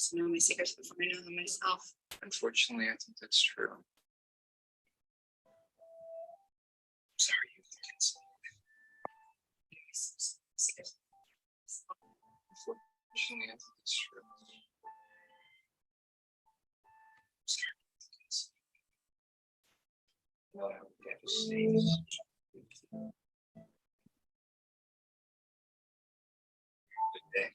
to know my secrets before I know them myself. Unfortunately, I think that's true. Sorry, you think it's. Unfortunately, I think it's true. Sorry, you think it's. No, I would devastate. Good day.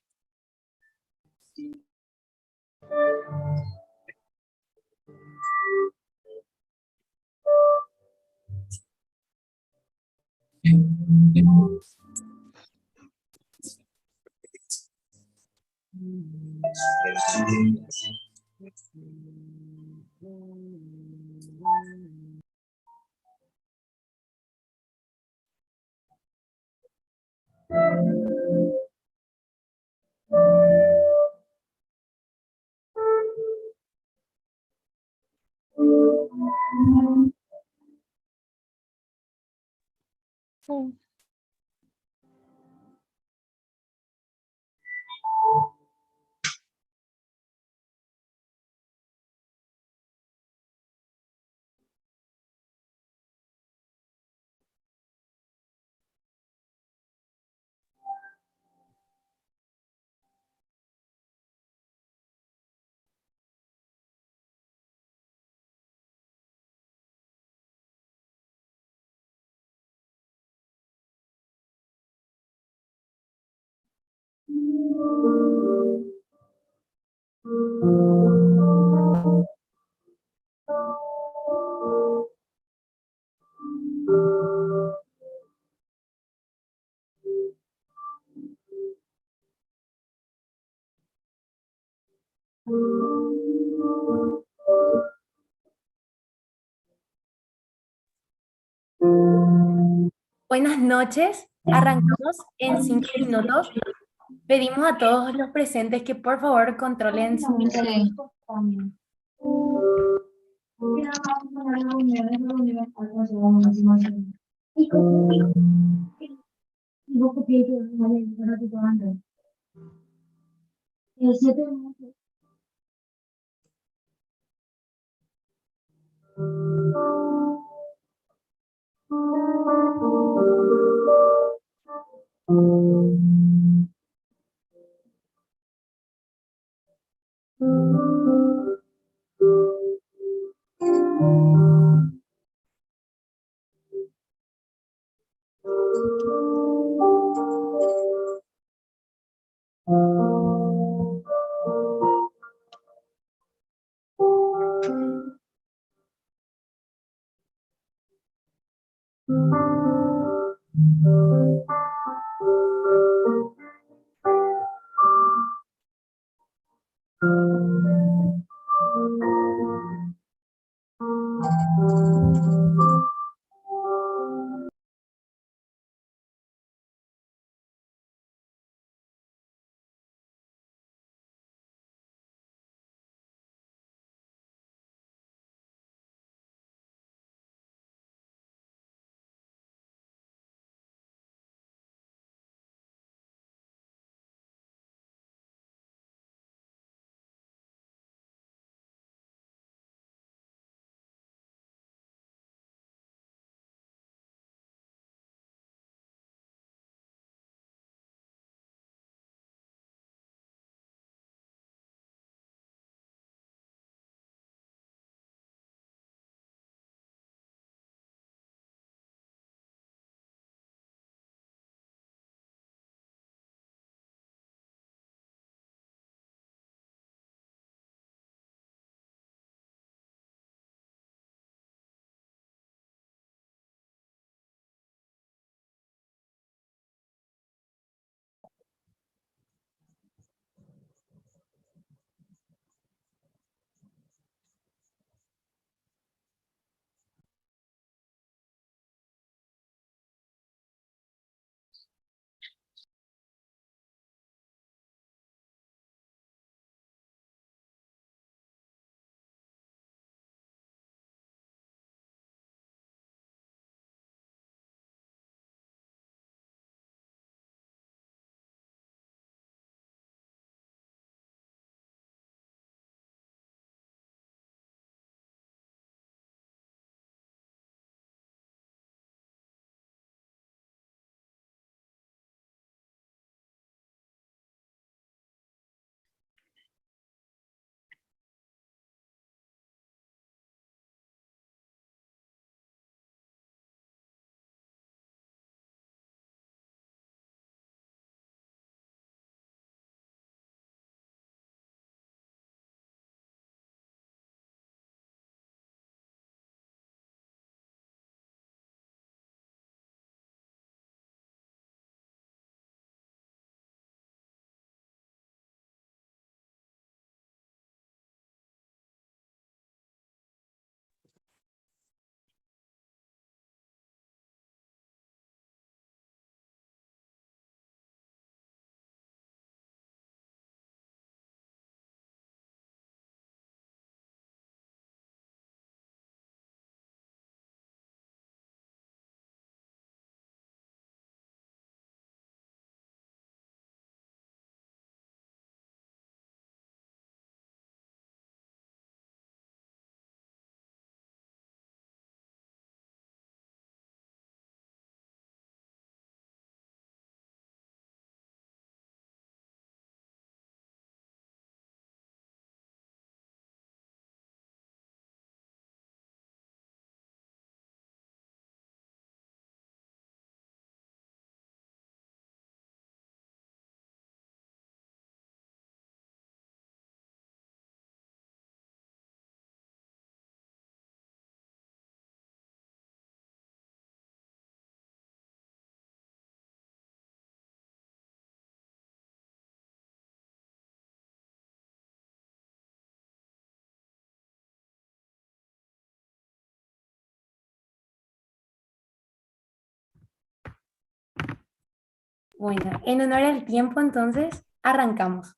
Buenas noches, arrancamos en 5 minutos. Pedimos a todos los presentes que por favor controlen su micrófono. Bueno, en honor al tiempo, entonces, arrancamos.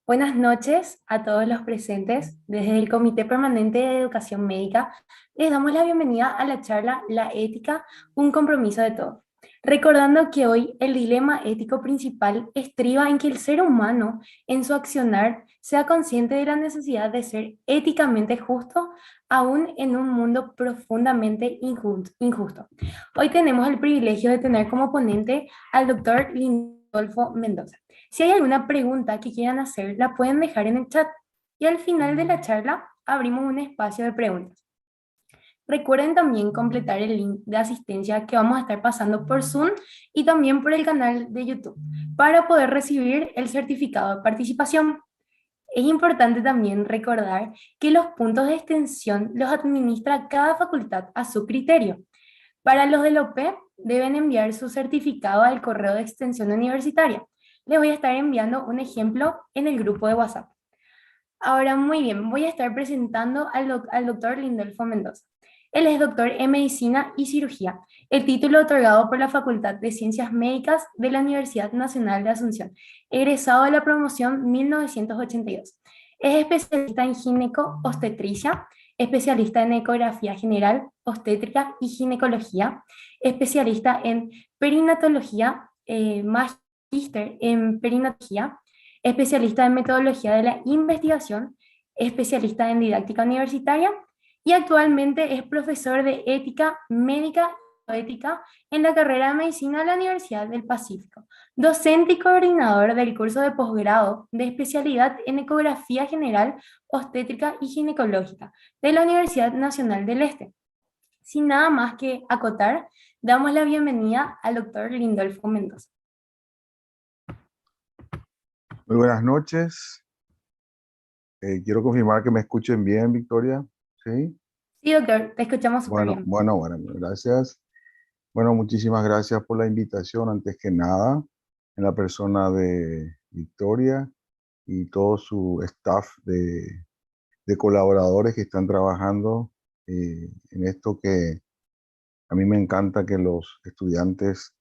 Buenas noches a todos los presentes. Desde el Comité Permanente de Educación Médica, les damos la bienvenida a la charla La ética, un compromiso de todos. Recordando que hoy el dilema ético principal estriba en que el ser humano, en su accionar, sea consciente de la necesidad de ser éticamente justo, aún en un mundo profundamente injusto. Hoy tenemos el privilegio de tener como ponente al doctor Lindolfo Mendoza. Si hay alguna pregunta que quieran hacer, la pueden dejar en el chat y al final de la charla abrimos un espacio de preguntas. Recuerden también completar el link de asistencia que vamos a estar pasando por Zoom y también por el canal de YouTube para poder recibir el certificado de participación. Es importante también recordar que los puntos de extensión los administra cada facultad a su criterio. Para los del OP, deben enviar su certificado al correo de extensión universitaria. Les voy a estar enviando un ejemplo en el grupo de WhatsApp. Ahora, muy bien, voy a estar presentando al doctor Lindolfo Mendoza. Él es doctor en Medicina y Cirugía, el título otorgado por la Facultad de Ciencias Médicas de la Universidad Nacional de Asunción, egresado de la promoción 1982. Es especialista en gineco-obstetricia, especialista en ecografía general, obstétrica y ginecología, especialista en perinatología, magíster en perinatología, especialista en metodología de la investigación, especialista en didáctica universitaria y actualmente es profesor de ética médica y ética en la carrera de medicina de la Universidad del Pacífico, docente y coordinador del curso de posgrado de especialidad en ecografía general, obstétrica y ginecológica de la Universidad Nacional del Este. Sin nada más que acotar, damos la bienvenida al doctor Lindolfo Mendoza. Muy buenas noches. Quiero confirmar que me escuchen bien, Victoria. ¿Sí? Sí, doctor, te escuchamos súper bien. Bueno, gracias. Bueno, muchísimas gracias por la invitación, antes que nada, en la persona de Victoria y todo su staff de colaboradores que están trabajando en esto que a mí me encanta que los estudiantes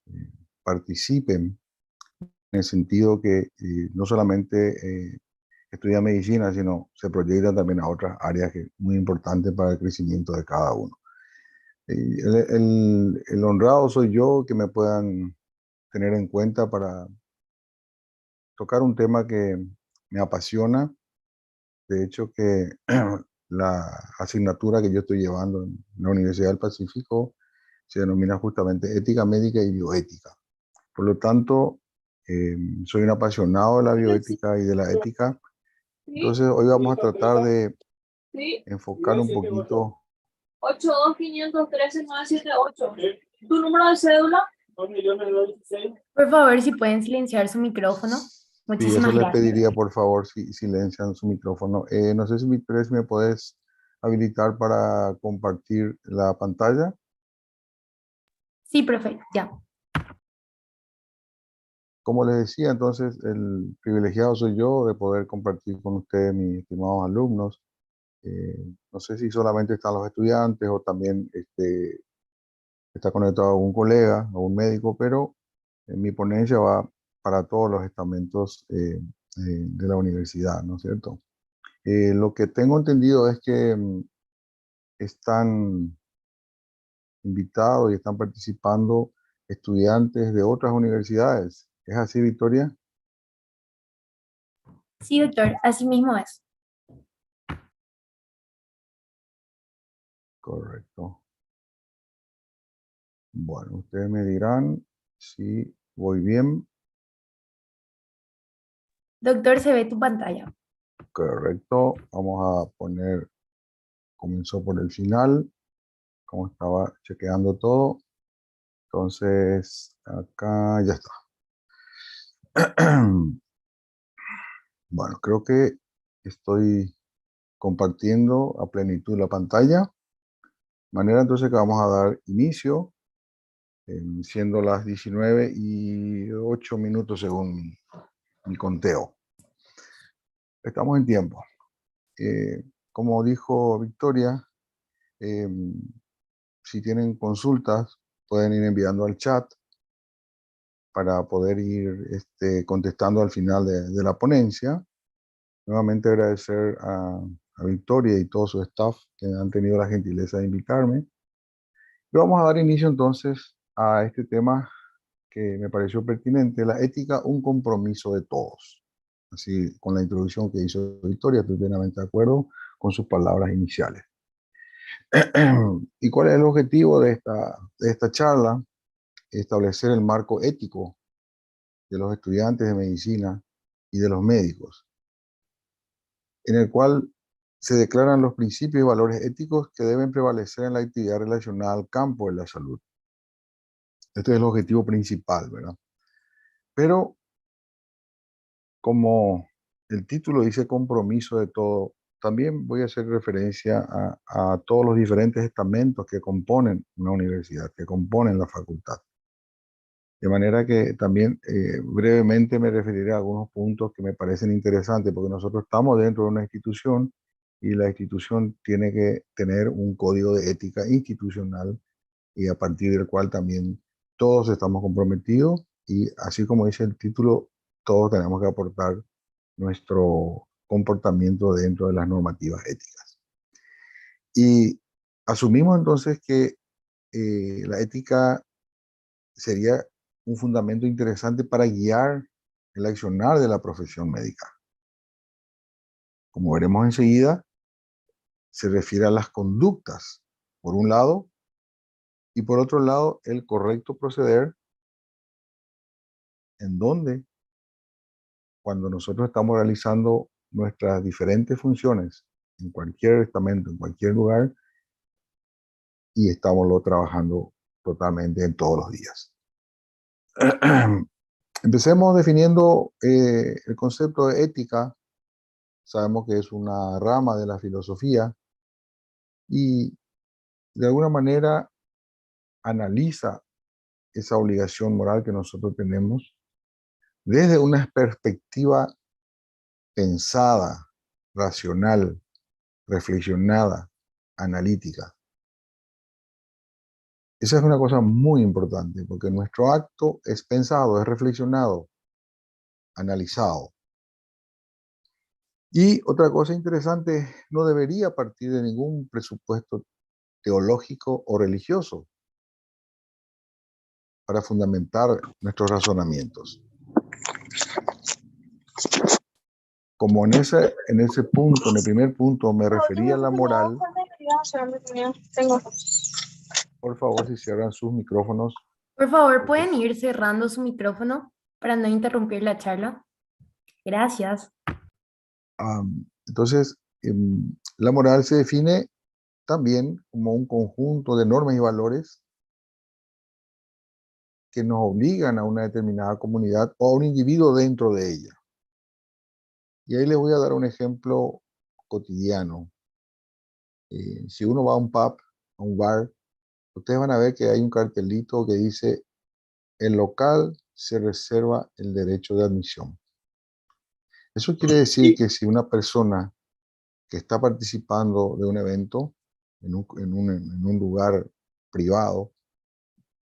participen, en el sentido que no solamente estudia medicina, sino se proyecta también a otras áreas que muy importantes para el crecimiento de cada uno. El honrado soy yo que me puedan tener en cuenta para tocar un tema que me apasiona. De hecho, que la asignatura que yo estoy llevando en la Universidad del Pacífico se denomina justamente Ética Médica y Bioética. Por lo tanto, soy un apasionado de la bioética y de la ética. Entonces, hoy vamos a tratar de enfocar un poquito. 82513978. ¿Tu número de cédula? Por favor, si pueden silenciar su micrófono. Sí, Muchísimas eso les gracias. pediría, por favor, si silencian su micrófono. No sé si Victoria, si me puedes habilitar para compartir la pantalla. Sí, perfecto, ya. Como les decía, entonces, el privilegiado soy yo de poder compartir con ustedes, mis estimados alumnos. No sé si solamente están los estudiantes o también está conectado algún colega o un médico, pero mi ponencia va para todos los estamentos de la universidad, ¿no es cierto? Lo que tengo entendido es que están invitados y están participando estudiantes de otras universidades. ¿Es así, Victoria? Sí, doctor, así mismo es. Correcto. Bueno, ustedes me dirán si voy bien. Doctor, se ve tu pantalla. Correcto. Vamos a poner, comenzó por el final, como estaba chequeando todo. Entonces, acá ya está. Bueno, creo que estoy compartiendo a plenitud la pantalla. De manera entonces que vamos a dar inicio, siendo las 19:08 según mi conteo. Estamos en tiempo. Como dijo Victoria, si tienen consultas, pueden ir enviando al chat. para poder ir contestando al final de la ponencia. Nuevamente agradecer a Victoria y todo su staff que han tenido la gentileza de invitarme. Y vamos a dar inicio entonces a este tema que me pareció pertinente, la ética, un compromiso de todos. Así, con la introducción que hizo Victoria, estoy plenamente de acuerdo con sus palabras iniciales. ¿Y cuál es el objetivo de esta charla? Establecer el marco ético de los estudiantes de medicina y de los médicos, en el cual se declaran los principios y valores éticos que deben prevalecer en la actividad relacionada al campo de la salud. Este es el objetivo principal, ¿verdad? Pero, como el título dice compromiso de todo, también voy a hacer referencia a todos los diferentes estamentos que componen una universidad, que componen la facultad. De manera que también brevemente me referiré a algunos puntos que me parecen interesantes, porque nosotros estamos dentro de una institución y la institución tiene que tener un código de ética institucional y a partir del cual también todos estamos comprometidos y así como dice el título, todos tenemos que aportar nuestro comportamiento dentro de las normativas éticas. Y asumimos entonces que la ética sería un fundamento interesante para guiar el accionar de la profesión médica. Como veremos enseguida, se refiere a las conductas, por un lado, y por otro lado, el correcto proceder, en donde, cuando nosotros estamos realizando nuestras diferentes funciones en cualquier estamento, en cualquier lugar, y estamos trabajando totalmente en todos los días. Empecemos definiendo el concepto de ética. Sabemos que es una rama de la filosofía y de alguna manera analiza esa obligación moral que nosotros tenemos desde una perspectiva pensada, racional, reflexionada, analítica. Esa es una cosa muy importante porque nuestro acto es pensado, es reflexionado, analizado. Y otra cosa interesante, no debería partir de ningún presupuesto teológico o religioso para fundamentar nuestros razonamientos. Como en ese punto, en el primer punto, me refería a la moral, por favor, si cierran sus micrófonos. Por favor, ¿pueden ir cerrando su micrófono para no interrumpir la charla? Gracias. Entonces, la moral se define también como un conjunto de normas y valores que nos obligan a una determinada comunidad o a un individuo dentro de ella. Y ahí les voy a dar un ejemplo cotidiano. Si uno va a un pub, a un bar, ustedes van a ver que hay un cartelito que dice: el local se reserva el derecho de admisión. Eso quiere decir que si una persona que está participando de un evento en un lugar privado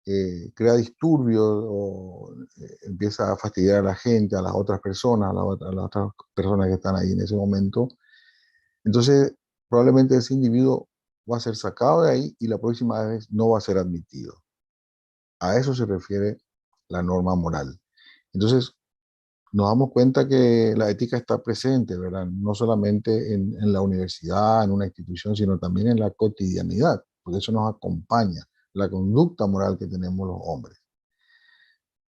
crea disturbios o empieza a fastidiar a la gente, a las otras personas, a las otras personas que están ahí en ese momento, entonces probablemente ese individuo va a ser sacado de ahí y la próxima vez no va a ser admitido. A eso se refiere la norma moral. Entonces, nos damos cuenta que la ética está presente, ¿verdad? No solamente en la universidad, en una institución, sino también en la cotidianidad, porque eso nos acompaña, la conducta moral que tenemos los hombres.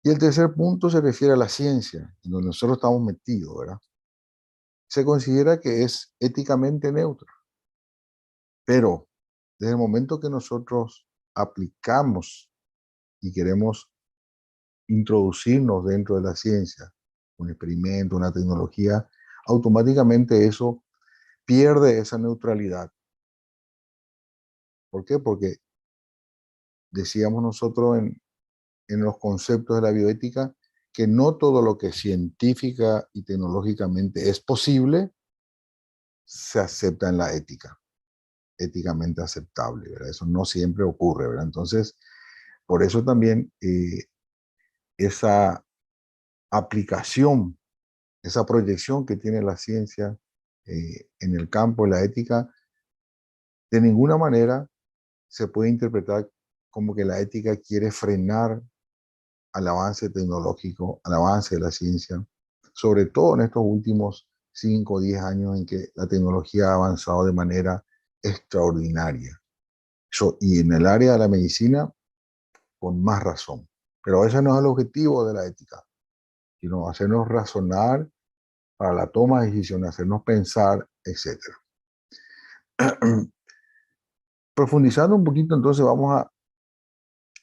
Y el tercer punto se refiere a la ciencia, en donde nosotros estamos metidos, ¿verdad? Se considera que es éticamente neutra, pero desde el momento que nosotros aplicamos y queremos introducirnos dentro de la ciencia, un experimento, una tecnología, automáticamente eso pierde esa neutralidad. ¿Por qué? Porque decíamos nosotros en los conceptos de la bioética que no todo lo que científica y tecnológicamente es posible se acepta en la ética, éticamente aceptable, ¿verdad? Eso no siempre ocurre, ¿verdad? Entonces, por eso también esa aplicación, esa proyección que tiene la ciencia en el campo de la ética, de ninguna manera se puede interpretar como que la ética quiere frenar al avance tecnológico, al avance de la ciencia, sobre todo en estos últimos 5 o 10 años en que la tecnología ha avanzado de manera extraordinaria. Y en el área de la medicina, con más razón. Pero ese no es el objetivo de la ética, sino hacernos razonar para la toma de decisiones, hacernos pensar, etc. Profundizando un poquito, entonces vamos a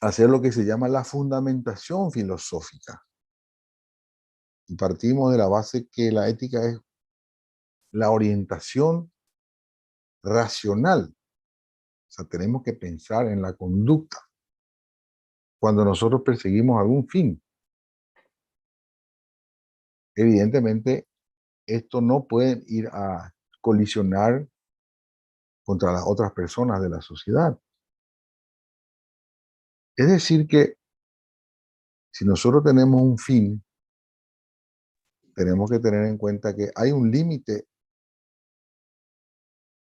hacer lo que se llama la fundamentación filosófica. Y partimos de la base que la ética es la orientación racional. O sea, tenemos que pensar en la conducta cuando nosotros perseguimos algún fin. Evidentemente, esto no puede ir a colisionar contra las otras personas de la sociedad. Es decir que si nosotros tenemos un fin, tenemos que tener en cuenta que hay un límite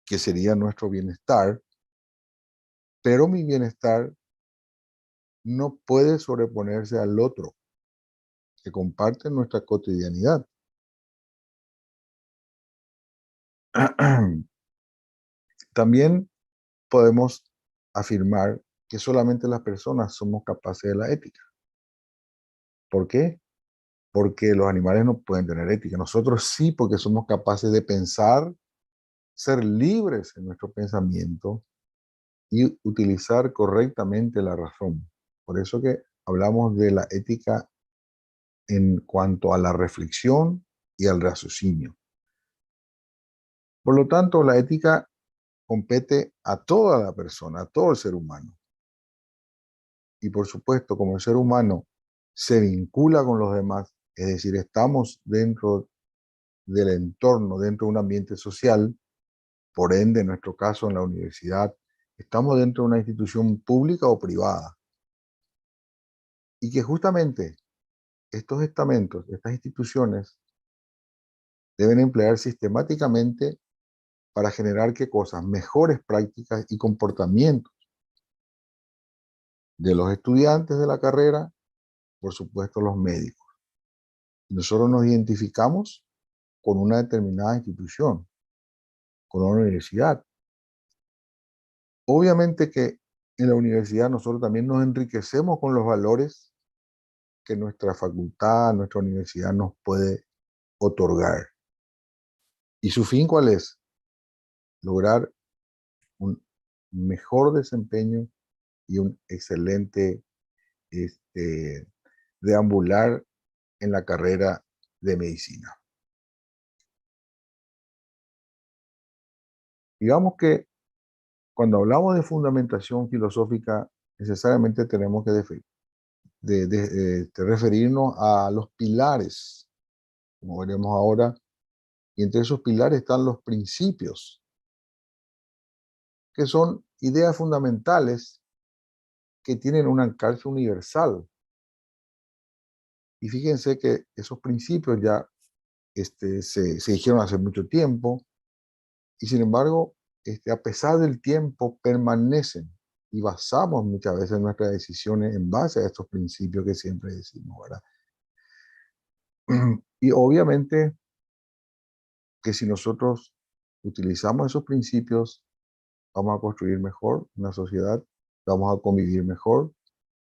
que sería nuestro bienestar, pero mi bienestar no puede sobreponerse al otro, que comparte nuestra cotidianidad. También podemos afirmar que solamente las personas somos capaces de la ética. ¿Por qué? Porque los animales no pueden tener ética. Nosotros sí, porque somos capaces de pensar, ser libres en nuestro pensamiento y utilizar correctamente la razón. Por eso que hablamos de la ética en cuanto a la reflexión y al raciocinio. Por lo tanto, la ética compete a toda la persona, a todo el ser humano. Y por supuesto, como el ser humano se vincula con los demás, es decir, estamos dentro del entorno, dentro de un ambiente social, por ende, en nuestro caso, en la universidad, estamos dentro de una institución pública o privada. Y que justamente estos estamentos, estas instituciones, deben emplear sistemáticamente para generar ¿qué cosas? Mejores prácticas y comportamientos de los estudiantes de la carrera, por supuesto los médicos. Y nosotros nos identificamos con una determinada institución, con una universidad. Obviamente que en la universidad nosotros también nos enriquecemos con los valores que nuestra facultad, nuestra universidad nos puede otorgar. ¿Y su fin cuál es? Lograr un mejor desempeño y un excelente deambular en la carrera de medicina. Digamos que cuando hablamos de fundamentación filosófica, necesariamente tenemos que referirnos a los pilares, como veremos ahora, y entre esos pilares están los principios, que son ideas fundamentales que tienen un alcance universal. Y fíjense que esos principios ya se dijeron hace mucho tiempo, y sin embargo, a pesar del tiempo, permanecen y basamos muchas veces nuestras decisiones en base a estos principios que siempre decimos, ¿verdad? Y obviamente que si nosotros utilizamos esos principios, vamos a construir mejor una sociedad, vamos a convivir mejor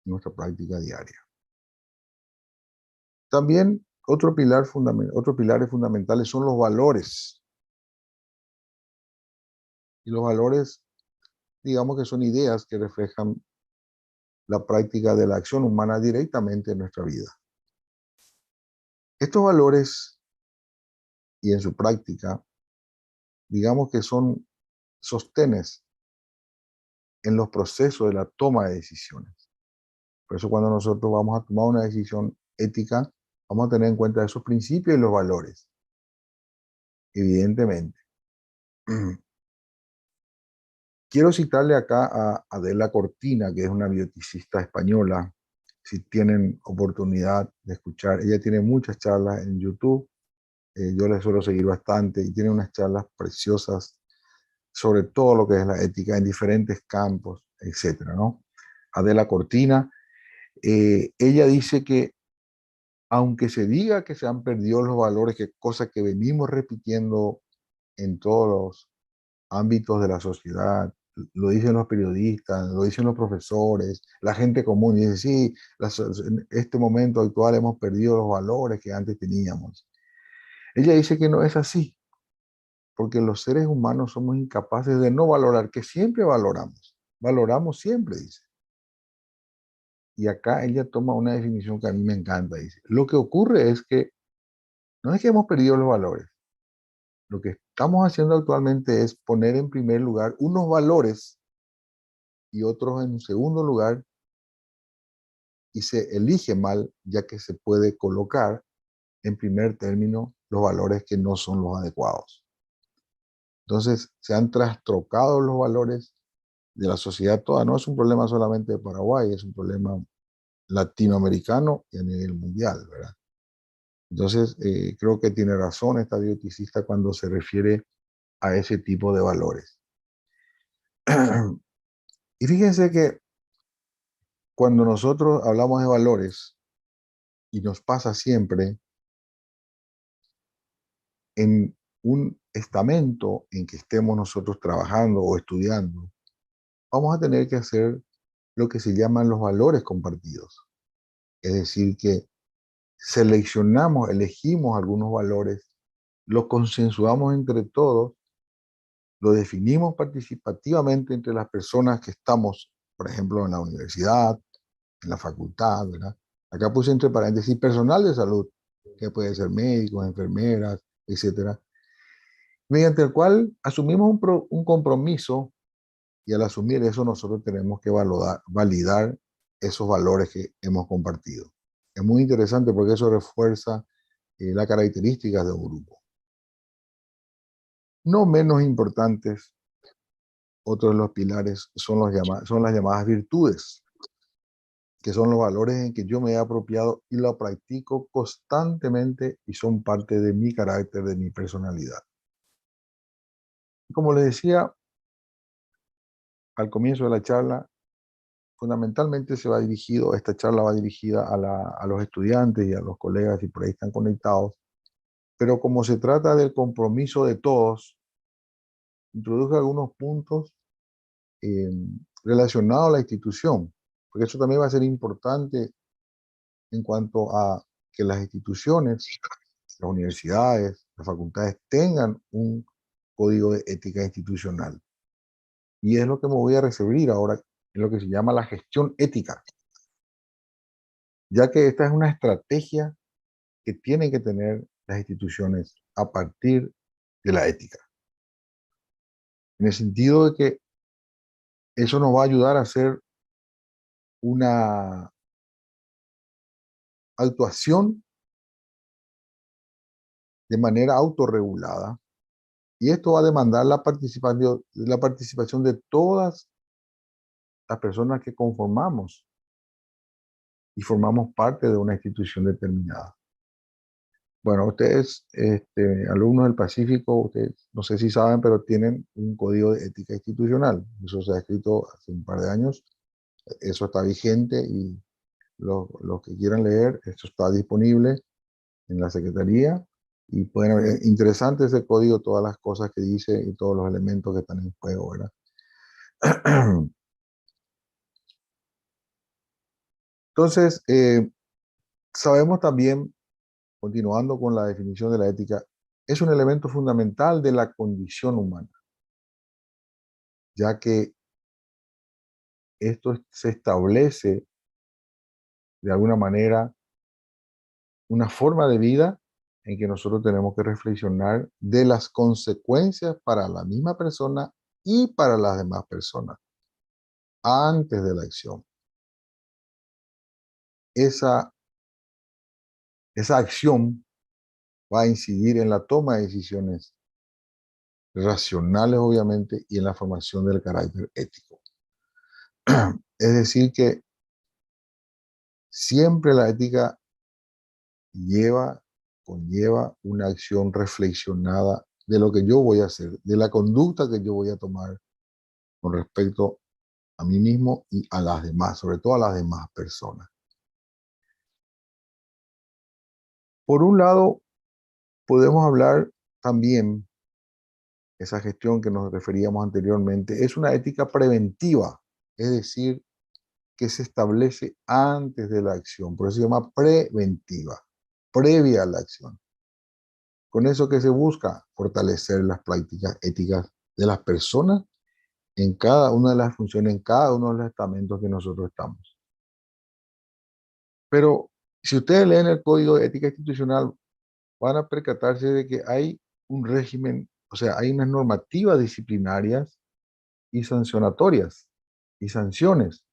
en nuestra práctica diaria. También otros pilares fundamentales son los valores. Y los valores, digamos que son ideas que reflejan la práctica de la acción humana directamente en nuestra vida. Estos valores y en su práctica, digamos que son sostenes en los procesos de la toma de decisiones. Por eso cuando nosotros vamos a tomar una decisión ética, vamos a tener en cuenta esos principios y los valores. Evidentemente. Quiero citarle acá a Adela Cortina, que es una bioticista española, si tienen oportunidad de escuchar. Ella tiene muchas charlas en YouTube. Yo le suelo seguir bastante y tiene unas charlas preciosas sobre todo lo que es la ética en diferentes campos, etcétera, ¿no? Adela Cortina, ella dice que aunque se diga que se han perdido los valores, que cosa que venimos repitiendo en todos los ámbitos de la sociedad, lo dicen los periodistas, lo dicen los profesores, la gente común, y dice, sí, en este momento actual hemos perdido los valores que antes teníamos. Ella dice que no es así, porque los seres humanos somos incapaces de no valorar, que siempre valoramos siempre, dice. Y acá ella toma una definición que a mí me encanta, dice, lo que ocurre es que no es que hemos perdido los valores, lo que estamos haciendo actualmente es poner en primer lugar unos valores y otros en segundo lugar, y se elige mal, ya que se puede colocar en primer término los valores que no son los adecuados. Entonces se han trastrocado los valores de la sociedad toda. No es un problema solamente de Paraguay, es un problema latinoamericano y a nivel mundial, ¿verdad? Entonces creo que tiene razón esta bioticista cuando se refiere a ese tipo de valores. Y fíjense que cuando nosotros hablamos de valores, y nos pasa siempre, en un estamento en que estemos nosotros trabajando o estudiando, vamos a tener que hacer lo que se llaman los valores compartidos. Es decir, que seleccionamos, elegimos algunos valores, los consensuamos entre todos, lo definimos participativamente entre las personas que estamos, por ejemplo, en la universidad, en la facultad, ¿verdad? Acá puse entre paréntesis personal de salud, que puede ser médicos, enfermeras, etcétera, mediante el cual asumimos un compromiso, y al asumir eso nosotros tenemos que validar esos valores que hemos compartido. Es muy interesante porque eso refuerza las características de un grupo. No menos importantes, otro de los pilares son las llamadas virtudes, que son los valores en que yo me he apropiado y lo practico constantemente y son parte de mi carácter, de mi personalidad. Como les decía al comienzo de la charla, fundamentalmente esta charla va dirigida a los estudiantes y a los colegas y por ahí están conectados, pero como se trata del compromiso de todos, introduje algunos puntos relacionados a la institución, porque eso también va a ser importante en cuanto a que las instituciones, las universidades, las facultades tengan un código de ética institucional. Y es lo que me voy a referir ahora, en lo que se llama la gestión ética, ya que esta es una estrategia que tienen que tener las instituciones a partir de la ética. En el sentido de que eso nos va a ayudar a hacer una actuación de manera autorregulada, y esto va a demandar la participación de todas las personas que conformamos y formamos parte de una institución determinada. Bueno, ustedes, alumnos del Pacífico, ustedes no sé si saben, pero tienen un código de ética institucional. Eso se ha escrito hace un par de años. Eso está vigente y los que quieran leer, esto está disponible en la Secretaría. Y pueden ver, interesante ese código, todas las cosas que dice y todos los elementos que están en juego, ¿verdad? Entonces, sabemos también, continuando con la definición de la ética, es un elemento fundamental de la condición humana, ya que esto se establece de alguna manera una forma de vida en que nosotros tenemos que reflexionar de las consecuencias para la misma persona y para las demás personas antes de la acción. Esa acción va a incidir en la toma de decisiones racionales, obviamente, y en la formación del carácter ético. Es decir que Siempre la ética conlleva una acción reflexionada de lo que yo voy a hacer, de la conducta que yo voy a tomar con respecto a mí mismo y a las demás, sobre todo a las demás personas. Por un lado, podemos hablar también, esa gestión que nos referíamos anteriormente, es una ética preventiva, es decir, que se establece antes de la acción, por eso se llama preventiva, previa a la acción. Con eso que se busca fortalecer las prácticas éticas de las personas en cada una de las funciones, en cada uno de los estamentos que nosotros estamos. Pero si ustedes leen el Código de Ética Institucional, van a percatarse de que hay un régimen, o sea, hay unas normativas disciplinarias y sancionatorias y sanciones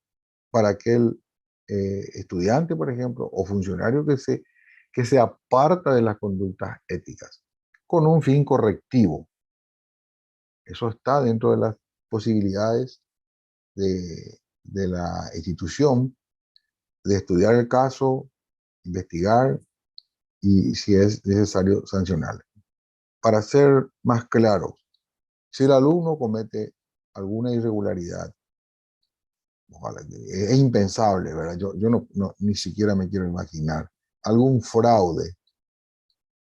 para aquel estudiante, por ejemplo, o funcionario que se aparta de las conductas éticas con un fin correctivo. Eso está dentro de las posibilidades de la institución de estudiar el caso, investigar y, si es necesario, sancionar. Para ser más claros, si el alumno comete alguna irregularidad, ojalá es impensable, ¿verdad? Yo ni siquiera me quiero imaginar algún fraude.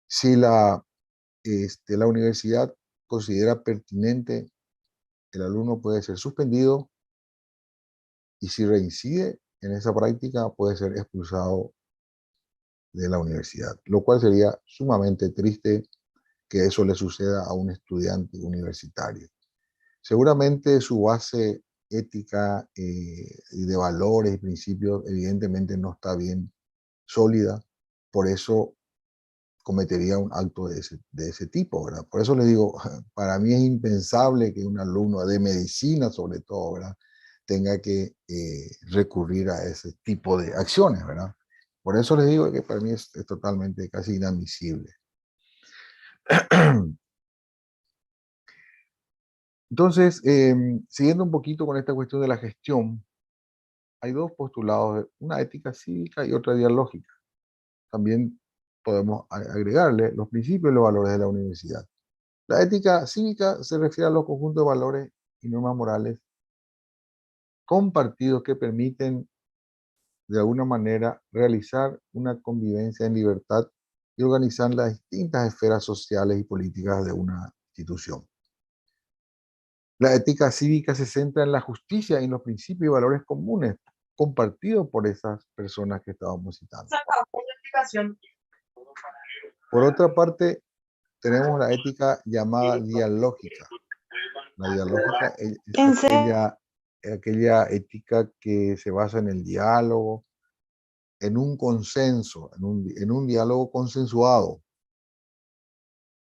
Si la universidad considera pertinente, el alumno puede ser suspendido y si reincide en esa práctica puede ser expulsado de la universidad, lo cual sería sumamente triste que eso le suceda a un estudiante universitario. Seguramente su base ética y de valores y principios evidentemente no está bien sólida, por eso cometería un acto de ese tipo, ¿verdad? Por eso le digo, para mí es impensable que un alumno de medicina, sobre todo, ¿verdad?, tenga que recurrir a ese tipo de acciones, ¿verdad? Por eso les digo que para mí es totalmente casi inadmisible. Entonces, siguiendo un poquito con esta cuestión de la gestión, hay dos postulados, una ética cívica y otra dialógica. También podemos agregarle los principios y los valores de la universidad. La ética cívica se refiere a los conjuntos de valores y normas morales compartidos que permiten, de alguna manera, realizar una convivencia en libertad y organizar las distintas esferas sociales y políticas de una institución. La ética cívica se centra en la justicia y en los principios y valores comunes compartidos por esas personas que estábamos citando. Por otra parte, tenemos la ética llamada dialógica. La dialógica es aquella ética que se basa en el diálogo, en un consenso, en un diálogo consensuado.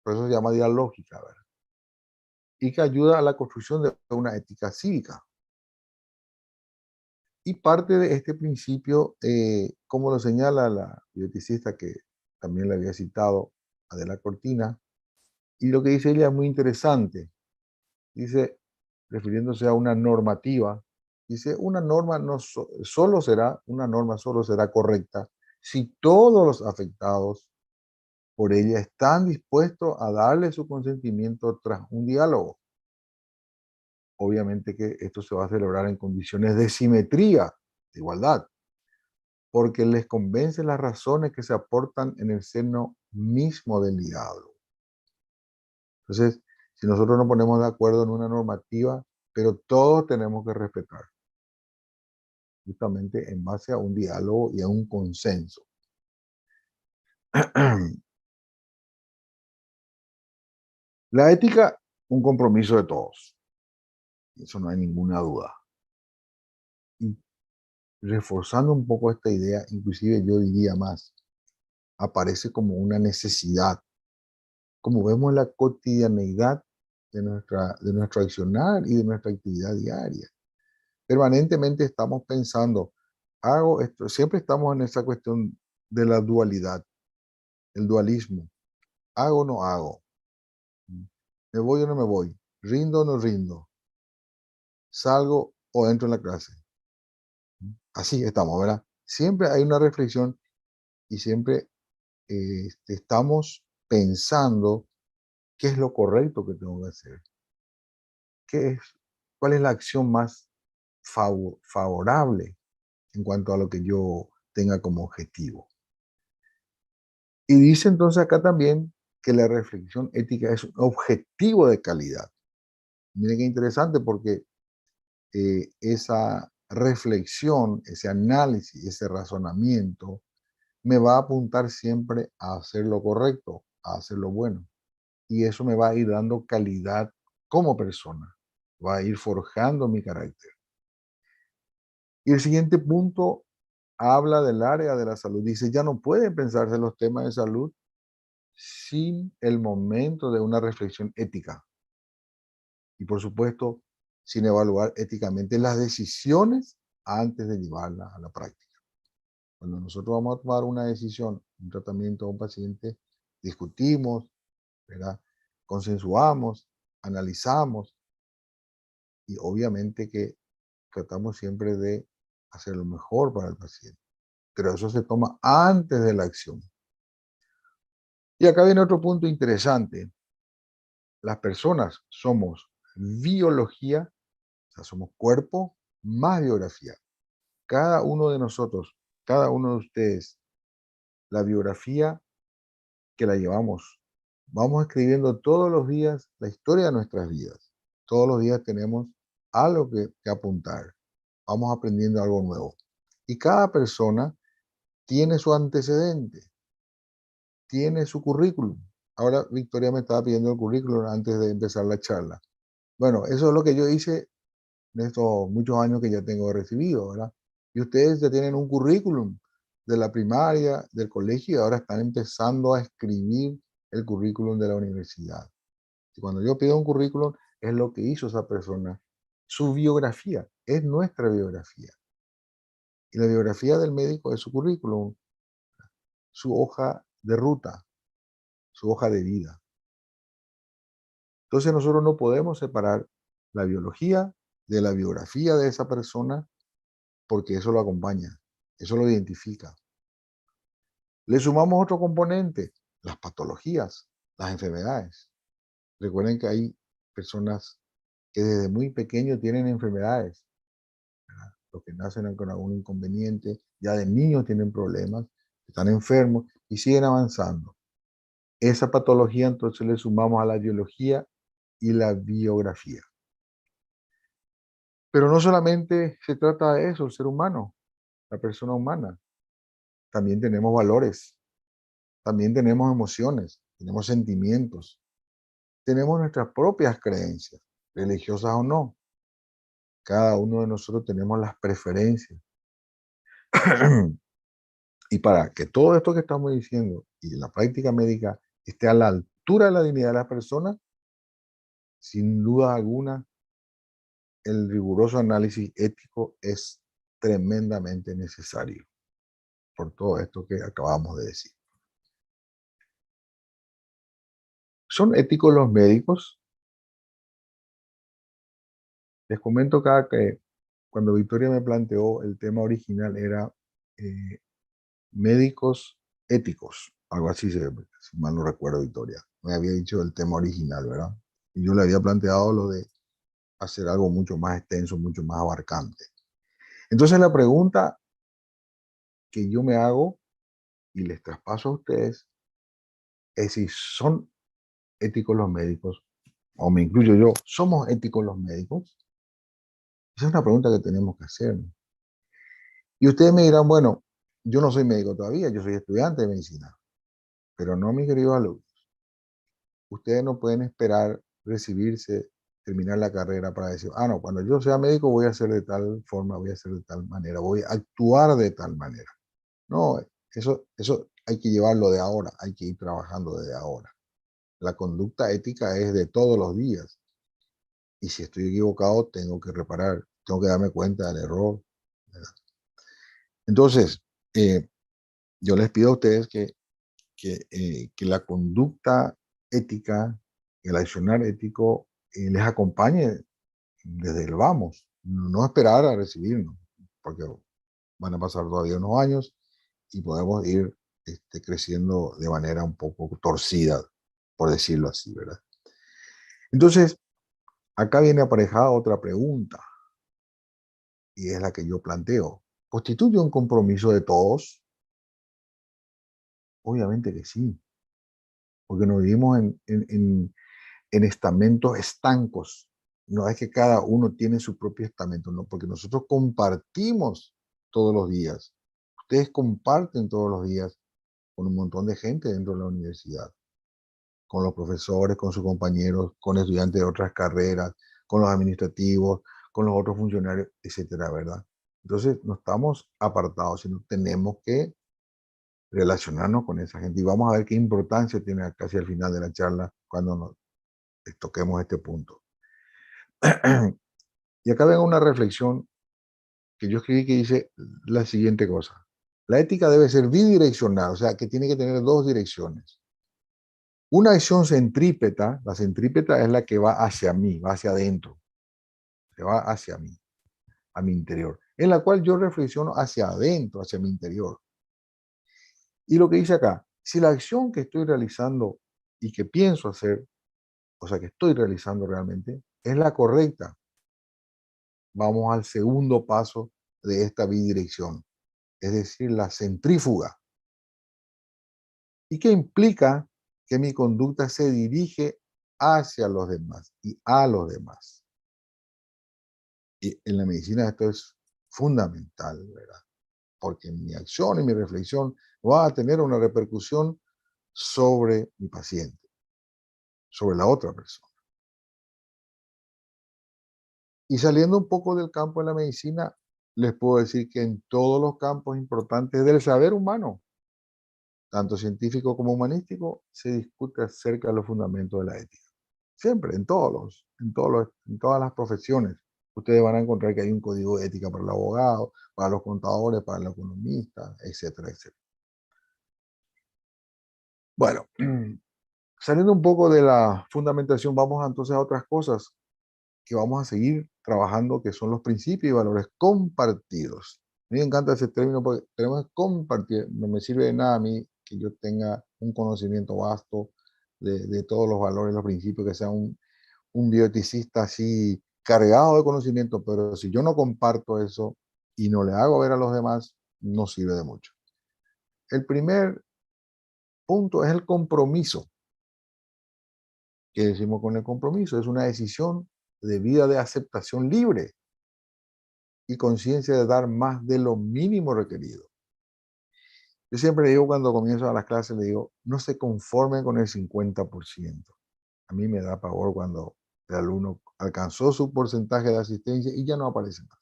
Por eso se llama dialógica, ¿verdad? Y que ayuda a la construcción de una ética cívica. Y parte de este principio, como lo señala la bioeticista que también le había citado, Adela Cortina, y lo que dice ella es muy interesante. Dice, refiriéndose a una normativa, dice, una norma solo será correcta si todos los afectados por ella están dispuestos a darle su consentimiento tras un diálogo. Obviamente que esto se va a celebrar en condiciones de simetría, de igualdad, porque les convencen las razones que se aportan en el seno mismo del diálogo. Entonces, si nosotros nos ponemos de acuerdo en una normativa, pero todos tenemos que respetar, justamente en base a un diálogo y a un consenso. La ética, un compromiso de todos. Eso no hay ninguna duda. Y reforzando un poco esta idea, inclusive yo diría más, aparece como una necesidad. Como vemos en la cotidianeidad de nuestro accionar y de nuestra actividad diaria. Permanentemente estamos pensando, hago esto, siempre estamos en esa cuestión de la dualidad, el dualismo. Hago o no hago. Me voy o no me voy. Rindo o no rindo. Salgo o entro en la clase. Así estamos, ¿verdad? siempre hay una reflexión y siempre estamos pensando qué es lo correcto que tengo que hacer. ¿Cuál es la acción más favorable en cuanto a lo que yo tenga como objetivo? Y dice entonces acá también que la reflexión ética es un objetivo de calidad. Miren qué interesante, porque esa reflexión, ese análisis, ese razonamiento me va a apuntar siempre a hacer lo correcto, a hacer lo bueno. Y eso me va a ir dando calidad como persona, va a ir forjando mi carácter. Y el siguiente punto habla del área de la salud. Dice, ya no pueden pensarse los temas de salud sin el momento de una reflexión ética. Y por supuesto, sin evaluar éticamente las decisiones antes de llevarlas a la práctica. Cuando nosotros vamos a tomar una decisión, un tratamiento a un paciente, discutimos, ¿verdad? Consensuamos, analizamos y obviamente que tratamos siempre de hacer lo mejor para el paciente. Pero eso se toma antes de la acción. Y acá viene otro punto interesante. Las personas somos biología, o sea, somos cuerpo más biografía. Cada uno de nosotros, cada uno de ustedes, la biografía que la llevamos. Vamos escribiendo todos los días la historia de nuestras vidas. Todos los días tenemos algo que apuntar. Vamos aprendiendo algo nuevo. Y cada persona tiene su antecedente, tiene su currículum. Ahora Victoria me estaba pidiendo el currículum antes de empezar la charla. Bueno, eso es lo que yo hice en estos muchos años que ya tengo recibido, ¿verdad? Y ustedes ya tienen un currículum de la primaria, del colegio, y ahora están empezando a escribir el currículum de la universidad. Y cuando yo pido un currículum, es lo que hizo esa persona. Su biografía, es nuestra biografía. Y la biografía del médico es su currículum, su hoja de ruta, su hoja de vida. Entonces nosotros no podemos separar la biología de la biografía de esa persona, porque eso lo acompaña, eso lo identifica. Le sumamos otro componente, las patologías, las enfermedades. Recuerden que hay personas que desde muy pequeños tienen enfermedades, ¿verdad? Los que nacen con algún inconveniente, ya de niños tienen problemas, están enfermos y siguen avanzando. Esa patología entonces le sumamos a la biología y la biografía. Pero no solamente se trata de eso, el ser humano, la persona humana. También tenemos valores, también tenemos emociones, tenemos sentimientos, tenemos nuestras propias creencias, religiosas o no. Cada uno de nosotros tenemos las preferencias. Y para que todo esto que estamos diciendo y la práctica médica esté a la altura de la dignidad de la persona, sin duda alguna, el riguroso análisis ético es tremendamente necesario por todo esto que acabamos de decir. ¿Son éticos los médicos? Les comento acá que cuando Victoria me planteó el tema original era médicos éticos, algo así, si mal no recuerdo, Victoria. Me había dicho el tema original, ¿verdad? Y yo le había planteado lo de hacer algo mucho más extenso, mucho más abarcante. Entonces la pregunta que yo me hago y les traspaso a ustedes es si son éticos los médicos, o me incluyo yo, ¿somos éticos los médicos? Esa es una pregunta que tenemos que hacer. Y ustedes me dirán, bueno, yo no soy médico todavía, yo soy estudiante de medicina, pero no, mis queridos alumnos. Ustedes no pueden esperar recibirse, terminar la carrera para decir, no, cuando yo sea médico voy a hacer de tal forma, voy a hacer de tal manera, voy a actuar de tal manera. No, eso hay que llevarlo de ahora, hay que ir trabajando desde ahora. La conducta ética es de todos los días. Y si estoy equivocado, tengo que reparar, tengo que darme cuenta del error, ¿verdad? Entonces, yo les pido a ustedes que la conducta ética, el accionar ético, les acompañe desde el vamos, no esperar a recibirnos, porque van a pasar todavía unos años y podemos ir creciendo de manera un poco torcida, por decirlo así, ¿verdad? Entonces, acá viene aparejada otra pregunta, y es la que yo planteo. ¿Constituye un compromiso de todos? Obviamente que sí, porque no vivimos en estamentos estancos. No es que cada uno tiene su propio estamento, no, porque nosotros compartimos todos los días. Ustedes comparten todos los días con un montón de gente dentro de la universidad, con los profesores, con sus compañeros, con estudiantes de otras carreras, con los administrativos, con los otros funcionarios, etcétera, ¿verdad? Entonces, no estamos apartados, sino tenemos que relacionarnos con esa gente. Y vamos a ver qué importancia tiene casi al final de la charla cuando nos toquemos este punto. Y acá vengo una reflexión que yo escribí que dice la siguiente cosa. La ética debe ser bidireccional, o sea, que tiene que tener dos direcciones. Una acción centrípeta, la centrípeta es la que va hacia mí, va hacia adentro, que va hacia mí, a mi interior, en la cual yo reflexiono hacia adentro, hacia mi interior. Y lo que dice acá, si la acción que estoy realizando y que pienso hacer, o sea, que estoy realizando realmente, es la correcta, vamos al segundo paso de esta bidirección, es decir, la centrífuga. ¿Y qué implica? Que mi conducta se dirige hacia los demás y a los demás. Y en la medicina esto es fundamental, ¿verdad? Porque mi acción y mi reflexión va a tener una repercusión sobre mi paciente, sobre la otra persona. Y saliendo un poco del campo de la medicina, les puedo decir que en todos los campos importantes del saber humano, tanto científico como humanístico, se discute acerca de los fundamentos de la ética. Siempre, en todas las profesiones, ustedes van a encontrar que hay un código de ética para el abogado, para los contadores, para el economista, etcétera, etcétera. Bueno, saliendo un poco de la fundamentación, vamos entonces a otras cosas que vamos a seguir trabajando, que son los principios y valores compartidos. A mí me encanta ese término porque tenemos que compartir. No me sirve de nada a mí que yo tenga un conocimiento vasto de todos los valores, los principios, que sea un bioeticista así cargado de conocimiento, pero si yo no comparto eso y no le hago ver a los demás, no sirve de mucho. El primer punto es el compromiso. ¿Qué decimos con el compromiso? Es una decisión de vida de aceptación libre y conciencia de dar más de lo mínimo requerido. Yo siempre digo cuando comienzo a las clases, le digo, no se conformen con el 50%. A mí me da pavor cuando el alumno alcanzó su porcentaje de asistencia y ya no aparece más.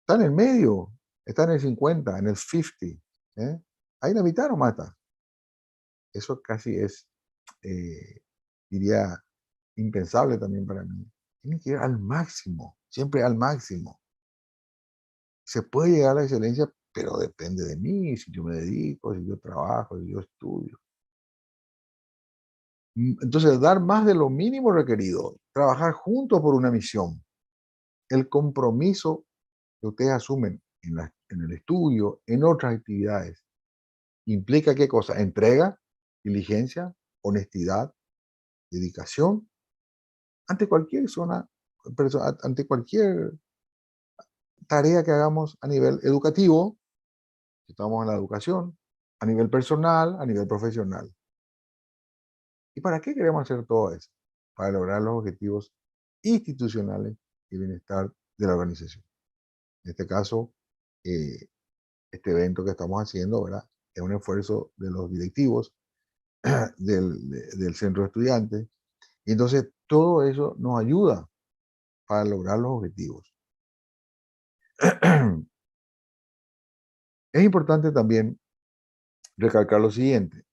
Está en el medio, está en el 50, en el 50. Ahí la mitad nomás está. Eso casi es, diría, impensable también para mí. Tiene que ir al máximo, siempre al máximo. Se puede llegar a la excelencia, pero depende de mí, si yo me dedico, si yo trabajo, si yo estudio. Entonces, dar más de lo mínimo requerido, trabajar juntos por una misión, el compromiso que ustedes asumen en el estudio, en otras actividades, implica ¿qué cosa? Entrega, diligencia, honestidad, dedicación, ante cualquier ante cualquier tarea que hagamos a nivel educativo, si estamos en la educación, a nivel personal, a nivel profesional. ¿Y para qué queremos hacer todo eso? Para lograr los objetivos institucionales y bienestar de la organización. En este caso, este evento que estamos haciendo, ¿verdad? Es un esfuerzo de los directivos del centro de estudiantes. Y entonces todo eso nos ayuda para lograr los objetivos. Es importante también recalcar lo siguiente.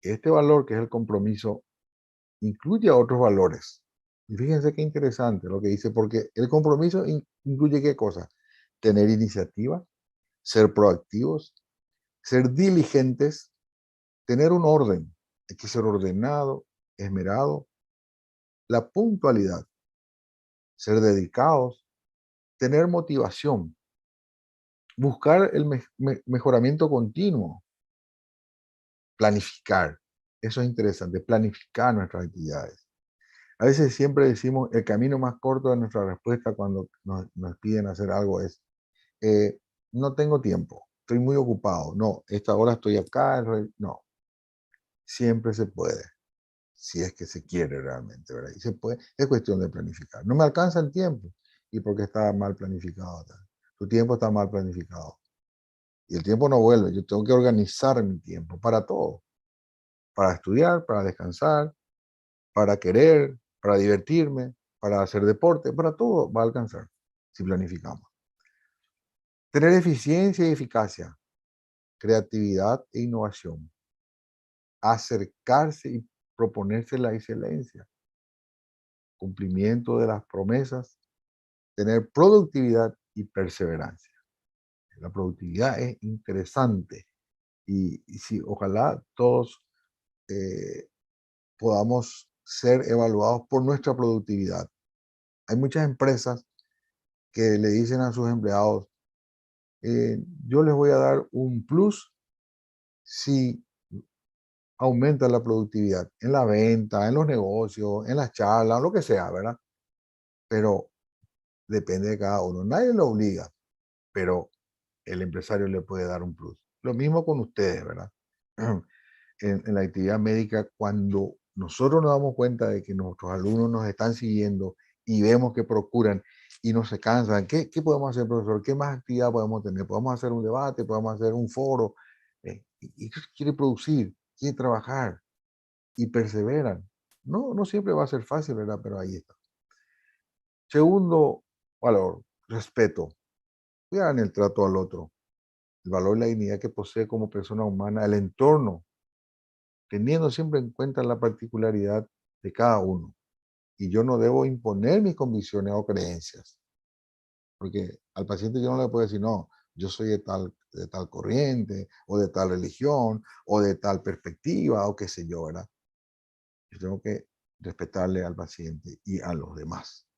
Este valor, que es el compromiso, incluye a otros valores. Y fíjense qué interesante lo que dice, porque el compromiso incluye qué cosa? Tener iniciativa, ser proactivos, ser diligentes, tener un orden. Hay que ser ordenado, esmerado, la puntualidad, ser dedicados, tener motivación, Buscar el mejoramiento continuo. Planificar. Eso es interesante, planificar nuestras actividades. A veces siempre decimos, el camino más corto de nuestra respuesta cuando nos piden hacer algo es, no tengo tiempo, estoy muy ocupado. No, esta hora estoy acá. No, siempre se puede, si es que se quiere realmente, ¿verdad? Y se puede, es cuestión de planificar. No me alcanza el tiempo, y porque está mal planificado. Tu tiempo está mal planificado. Y el tiempo no vuelve, yo tengo que organizar mi tiempo para todo. Para estudiar, para descansar, para querer, para divertirme, para hacer deporte, para todo va a alcanzar si planificamos. Tener eficiencia y eficacia, creatividad e innovación. Acercarse y proponerse la excelencia. Cumplimiento de las promesas. Tener productividad y perseverancia. La productividad es interesante y si ojalá todos podamos ser evaluados por nuestra productividad. Hay muchas empresas que le dicen a sus empleados, yo les voy a dar un plus si aumenta la productividad en la venta, en los negocios, en las charlas, lo que sea, ¿verdad? Pero depende de cada uno. Nadie lo obliga, pero el empresario le puede dar un plus. Lo mismo con ustedes, ¿verdad? En la actividad médica, cuando nosotros nos damos cuenta de que nuestros alumnos nos están siguiendo y vemos que procuran y no se cansan, ¿qué podemos hacer, profesor? ¿Qué más actividad podemos tener? ¿Podemos hacer un debate? ¿Podemos hacer un foro? Y quiere producir, quiere trabajar y perseveran. No siempre va a ser fácil, ¿verdad? Pero ahí está. Segundo valor, respeto. Cuidar en el trato al otro. El valor y la dignidad que posee como persona humana, el entorno, teniendo siempre en cuenta la particularidad de cada uno. Y yo no debo imponer mis convicciones o creencias, porque al paciente yo no le puedo decir, no, yo soy de tal corriente, o de tal religión, o de tal perspectiva, o qué sé yo, ¿verdad? Yo tengo que respetarle al paciente y a los demás.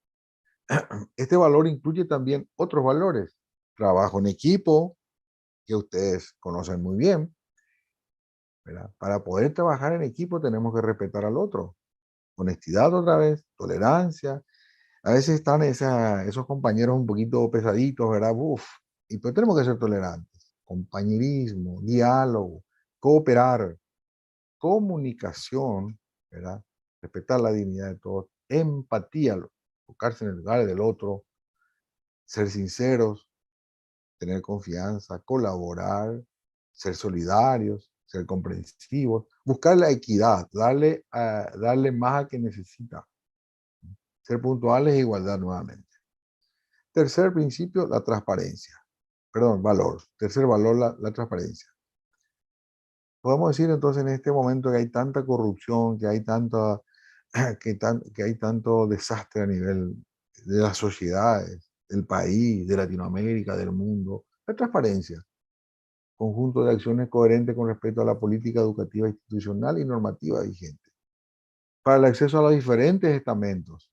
Este valor incluye también otros valores. Trabajo en equipo, que ustedes conocen muy bien, ¿verdad? Para poder trabajar en equipo tenemos que respetar al otro. Honestidad otra vez, tolerancia. A veces están esos compañeros un poquito pesaditos, ¿verdad? Uf, y pues tenemos que ser tolerantes. Compañerismo, diálogo, cooperar, comunicación, ¿verdad? Respetar la dignidad de todos, empatía, colocarse en el lugar del otro, ser sinceros, tener confianza, colaborar, ser solidarios, ser comprensivos, buscar la equidad, darle más a quien necesita. Ser puntuales e igualdad nuevamente. Tercer principio, la transparencia. Perdón, valor. Tercer valor, la transparencia. Podemos decir entonces en este momento que hay tanta corrupción, que hay tanto desastre a nivel de las sociedades, del país, de Latinoamérica, del mundo. La transparencia. Conjunto de acciones coherentes con respecto a la política educativa institucional y normativa vigente. Para el acceso a los diferentes estamentos,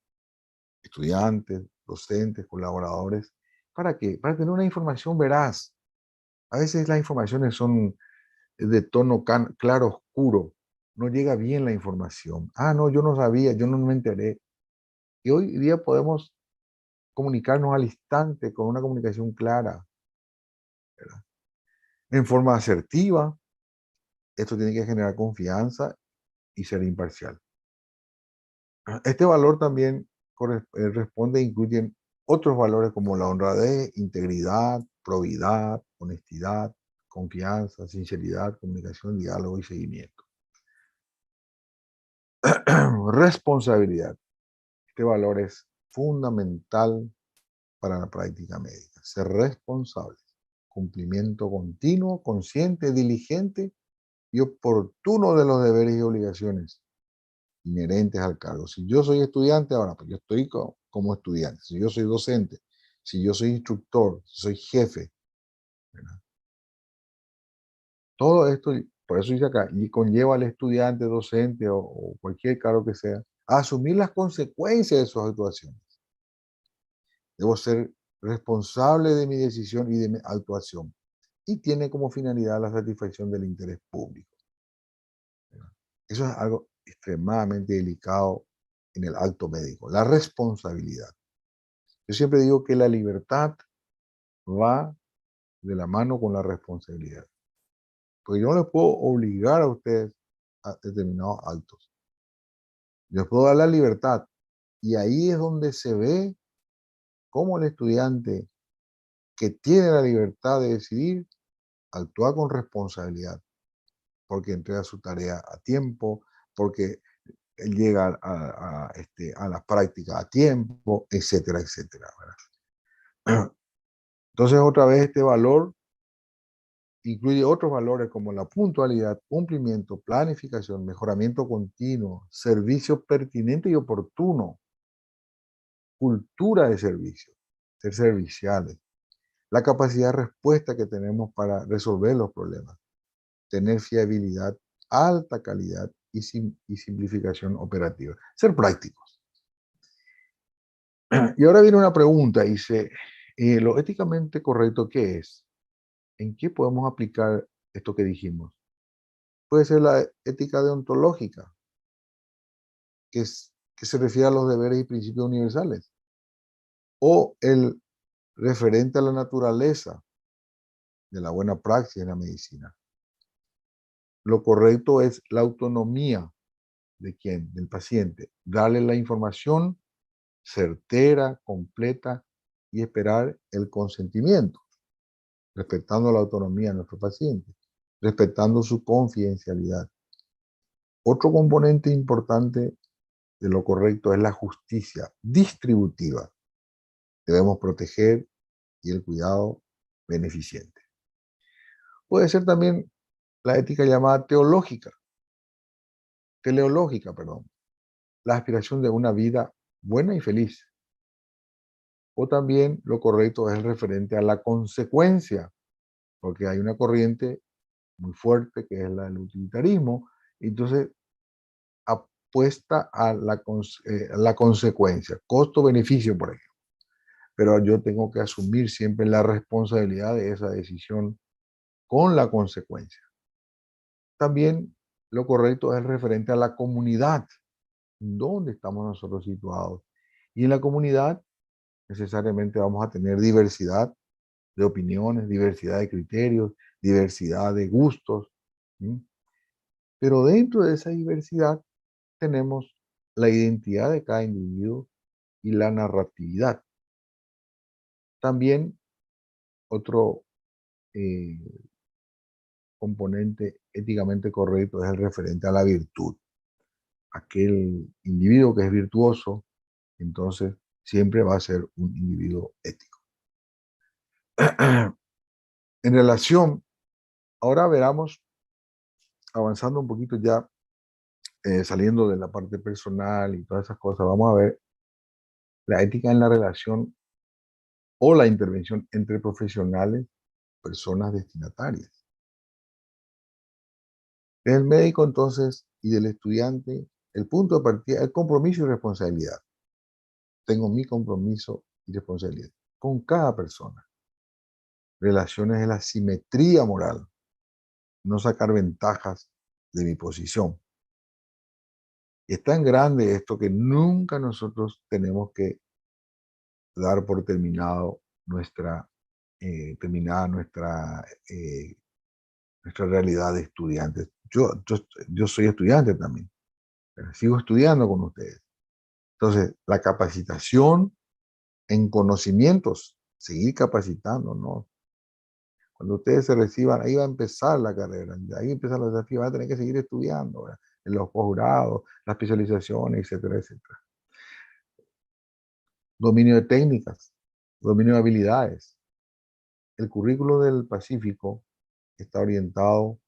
estudiantes, docentes, colaboradores. ¿Para qué? Para tener una información veraz. A veces las informaciones son de tono claro oscuro. No llega bien la información. Ah, no, yo no sabía, yo no me enteré. Y hoy día podemos comunicarnos al instante con una comunicación clara, ¿verdad? En forma asertiva. Esto tiene que generar confianza y ser imparcial. Este valor también responde e incluye otros valores como la honradez, integridad, probidad, honestidad, confianza, sinceridad, comunicación, diálogo y seguimiento. Responsabilidad. Este valor es fundamental para la práctica médica. Ser responsable. Cumplimiento continuo, consciente, diligente y oportuno de los deberes y obligaciones inherentes al cargo. Si yo soy estudiante, ahora pues yo estoy como estudiante. Si yo soy docente, si yo soy instructor, si soy jefe, ¿verdad? Todo esto, por eso dice acá, y conlleva al estudiante, docente o cualquier cargo que sea, a asumir las consecuencias de sus actuaciones. Debo ser responsable de mi decisión y de mi actuación, y tiene como finalidad la satisfacción del interés público. Eso es algo extremadamente delicado en el acto médico, la responsabilidad. Yo siempre digo que la libertad va de la mano con la responsabilidad. Porque yo no les puedo obligar a ustedes a determinados actos. Yo les puedo dar la libertad. Y ahí es donde se ve cómo el estudiante que tiene la libertad de decidir actúa con responsabilidad. Porque entrega su tarea a tiempo, porque él llega a las prácticas a tiempo, etcétera, etcétera, ¿verdad? Entonces, otra vez, este valor incluye otros valores como la puntualidad, cumplimiento, planificación, mejoramiento continuo, servicio pertinente y oportuno, cultura de servicio, ser serviciales, la capacidad de respuesta que tenemos para resolver los problemas, tener fiabilidad, alta calidad y simplificación operativa, ser prácticos. Y ahora viene una pregunta, dice, ¿lo éticamente correcto qué es? ¿En qué podemos aplicar esto que dijimos? Puede ser la ética deontológica, que se refiere a los deberes y principios universales, o el referente a la naturaleza de la buena praxis en la medicina. Lo correcto es la autonomía de quién, del paciente, darle la información certera, completa y esperar el consentimiento, respetando la autonomía de nuestro paciente, respetando su confidencialidad. Otro componente importante de lo correcto es la justicia distributiva. Debemos proteger y el cuidado beneficente. Puede ser también la ética llamada teleológica, la aspiración de una vida buena y feliz. O también lo correcto es el referente a la consecuencia, porque hay una corriente muy fuerte que es la del utilitarismo, entonces apuesta a la consecuencia, costo-beneficio, por ejemplo. Pero yo tengo que asumir siempre la responsabilidad de esa decisión con la consecuencia. También lo correcto es el referente a la comunidad, donde estamos nosotros situados. Y en la comunidad necesariamente vamos a tener diversidad de opiniones, diversidad de criterios, diversidad de gustos. ¿Sí? Pero dentro de esa diversidad tenemos la identidad de cada individuo y la narratividad. También otro componente éticamente correcto es el referente a la virtud. Aquel individuo que es virtuoso, entonces siempre va a ser un individuo ético. En relación, ahora veramos, avanzando un poquito ya, saliendo de la parte personal y todas esas cosas, vamos a ver la ética en la relación o la intervención entre profesionales, personas destinatarias. Del médico entonces y del estudiante, el punto de partida es compromiso y responsabilidad. Tengo mi compromiso y responsabilidad con cada persona. Relaciones de la simetría moral, no sacar ventajas de mi posición. Es tan grande esto que nunca nosotros tenemos que dar por terminado nuestra realidad de estudiantes. Yo soy estudiante también, pero sigo estudiando con ustedes. Entonces, la capacitación en conocimientos, seguir capacitando, ¿no? Cuando ustedes se reciban, ahí va a empezar la carrera, ahí empiezan los desafíos, van a tener que seguir estudiando, ¿verdad? En los posgrados, las especializaciones, etcétera, etcétera. Dominio de técnicas, dominio de habilidades. El currículo del Pacífico está orientado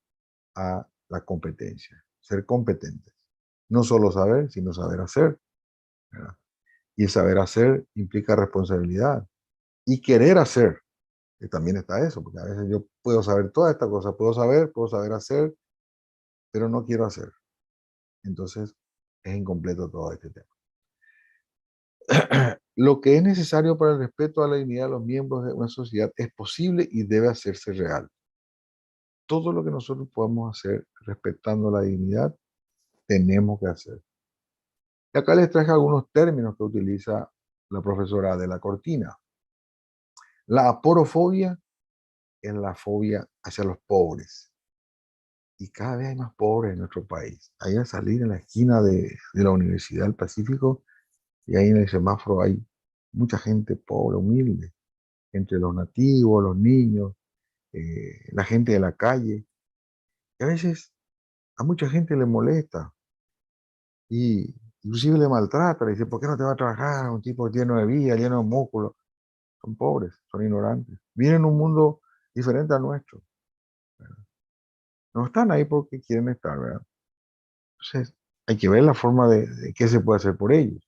a la competencia, ser competentes. No solo saber, sino saber hacer, ¿verdad? Y el saber hacer implica responsabilidad y querer hacer, que también está eso, porque a veces yo puedo saber toda esta cosa, puedo saber hacer, pero no quiero hacer. Entonces es incompleto todo este tema. Lo que es necesario para el respeto a la dignidad de los miembros de una sociedad es posible y debe hacerse real. Todo lo que nosotros podemos hacer respetando la dignidad, tenemos que hacer. Y acá les traje algunos términos que utiliza la profesora de la Cortina. La aporofobia es la fobia hacia los pobres. Y cada vez hay más pobres en nuestro país. Ahí al salir en la esquina de la Universidad del Pacífico, y ahí en el semáforo hay mucha gente pobre, humilde, entre los nativos, los niños, la gente de la calle. Y a veces a mucha gente le molesta y inclusive le maltrata. Le dice, ¿por qué no te va a trabajar? Un tipo lleno de vida, lleno de músculos. Son pobres, son ignorantes. Viven en un mundo diferente al nuestro. No están ahí porque quieren estar, ¿verdad? Entonces, hay que ver la forma de qué se puede hacer por ellos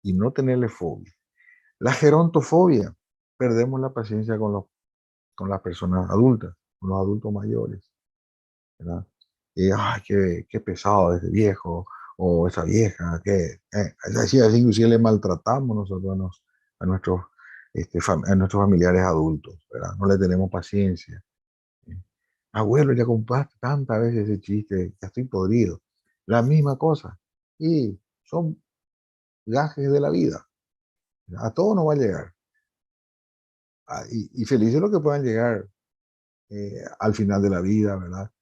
y no tenerle fobia. La gerontofobia, perdemos la paciencia con las personas adultas, con los adultos mayores, ¿verdad? Y, ay, qué pesado ese viejo o esa vieja, así inclusive le maltratamos nosotros a nuestros, a nuestros familiares adultos, ¿verdad? No le tenemos paciencia. Abuelo, ya compraste tantas veces ese chiste, ya estoy podrido. La misma cosa. Y son gajes de la vida. A todo nos va a llegar. Y felices los que puedan llegar al final de la vida, ¿verdad?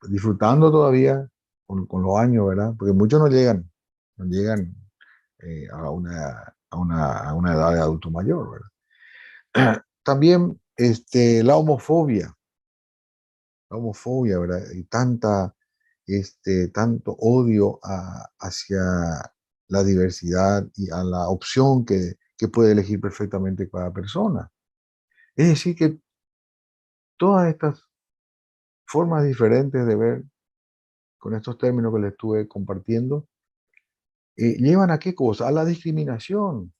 Disfrutando todavía con los años, ¿verdad? Porque muchos no llegan a una edad de adulto mayor, ¿verdad? También la homofobia, ¿verdad? Y tanto odio hacia la diversidad y a la opción que puede elegir perfectamente cada persona. Es decir, que todas estas formas diferentes de ver, con estos términos que les estuve compartiendo, llevan a qué cosa? A la discriminación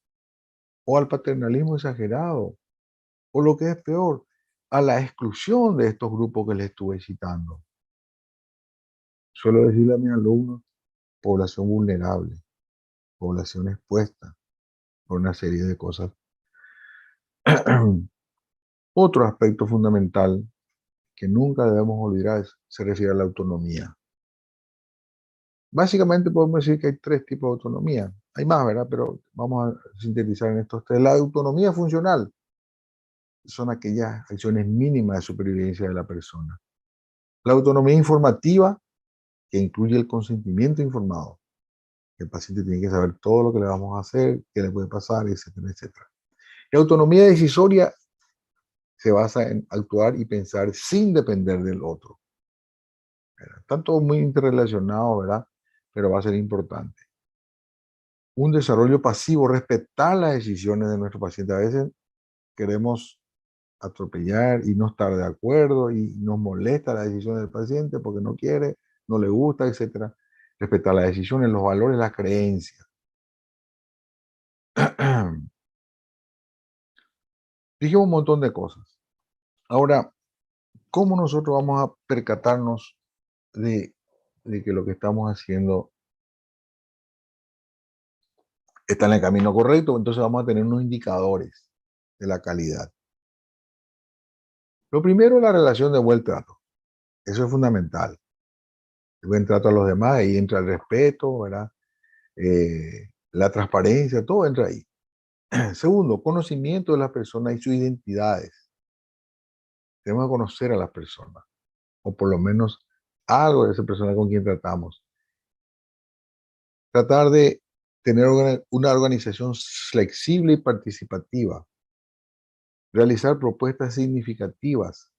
o al paternalismo exagerado, o lo que es peor, a la exclusión de estos grupos que les estuve citando. Suelo decirle a mis alumnos, población vulnerable, población expuesta por una serie de cosas. Otro aspecto fundamental que nunca debemos olvidar se refiere a la autonomía. Básicamente podemos decir que hay tres tipos de autonomía. Hay más, ¿verdad? Pero vamos a sintetizar en estos tres. La autonomía funcional son aquellas acciones mínimas de supervivencia de la persona. La autonomía informativa, que incluye el consentimiento informado. El paciente tiene que saber todo lo que le vamos a hacer, qué le puede pasar, etcétera, etcétera. La autonomía decisoria se basa en actuar y pensar sin depender del otro. Están todos muy interrelacionados, ¿verdad? Pero va a ser importante. Un desarrollo pasivo, respetar las decisiones de nuestro paciente. A veces queremos atropellar y no estar de acuerdo y nos molesta la decisión del paciente porque no quiere, no le gusta, etcétera. Respetar las decisiones, los valores, las creencias. Dijimos un montón de cosas. Ahora, ¿cómo nosotros vamos a percatarnos de que lo que estamos haciendo está en el camino correcto? Entonces vamos a tener unos indicadores de la calidad. Lo primero es la relación de buen trato. Eso es fundamental. El buen trato a los demás, ahí entra el respeto, ¿verdad? La transparencia, todo entra ahí. Segundo, conocimiento de las personas y sus identidades. Tenemos que conocer a las personas, o por lo menos algo de esa persona con quien tratamos. Tratar de tener una organización flexible y participativa. Realizar propuestas significativas.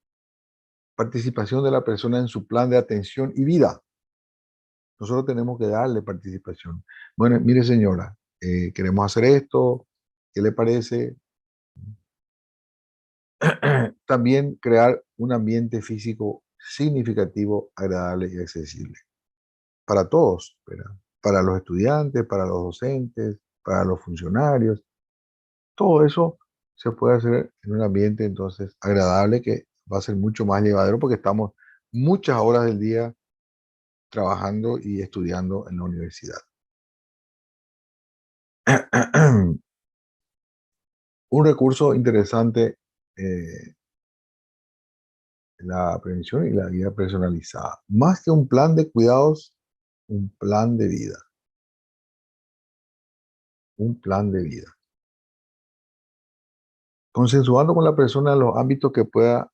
Participación de la persona en su plan de atención y vida. Nosotros tenemos que darle participación. Bueno, mire señora, queremos hacer esto, ¿qué le parece? También crear un ambiente físico significativo, agradable y accesible. Para todos, ¿verdad? Para los estudiantes, para los docentes, para los funcionarios. Todo eso se puede hacer en un ambiente entonces agradable que va a ser mucho más llevadero porque estamos muchas horas del día trabajando y estudiando en la universidad. Un recurso interesante, la prevención y la guía personalizada. Más que un plan de cuidados, un plan de vida. Un plan de vida. Consensuando con la persona en los ámbitos que pueda,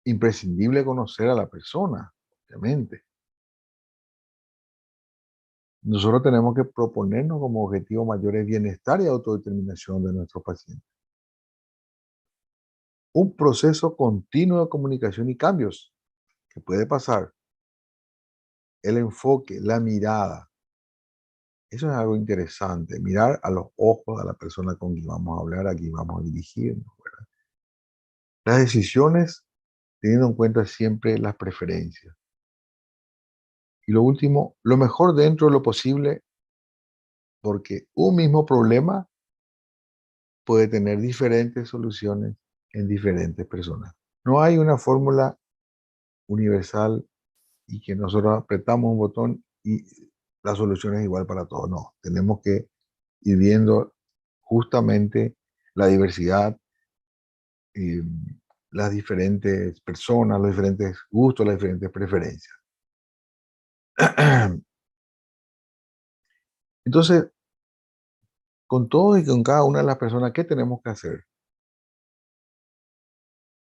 imprescindible conocer a la persona, obviamente. Nosotros tenemos que proponernos como objetivo mayor el bienestar y autodeterminación de nuestros pacientes. Un proceso continuo de comunicación y cambios que puede pasar. El enfoque, la mirada. Eso es algo interesante. Mirar a los ojos a la persona con quien vamos a hablar, a quien vamos a dirigirnos, ¿verdad? Las decisiones teniendo en cuenta siempre las preferencias. Y lo último, lo mejor dentro de lo posible, porque un mismo problema puede tener diferentes soluciones en diferentes personas. No hay una fórmula universal y que nosotros apretamos un botón y la solución es igual para todos. No, tenemos que ir viendo justamente la diversidad, las diferentes personas, los diferentes gustos, las diferentes preferencias. Entonces, con todo y con cada una de las personas, ¿qué tenemos que hacer?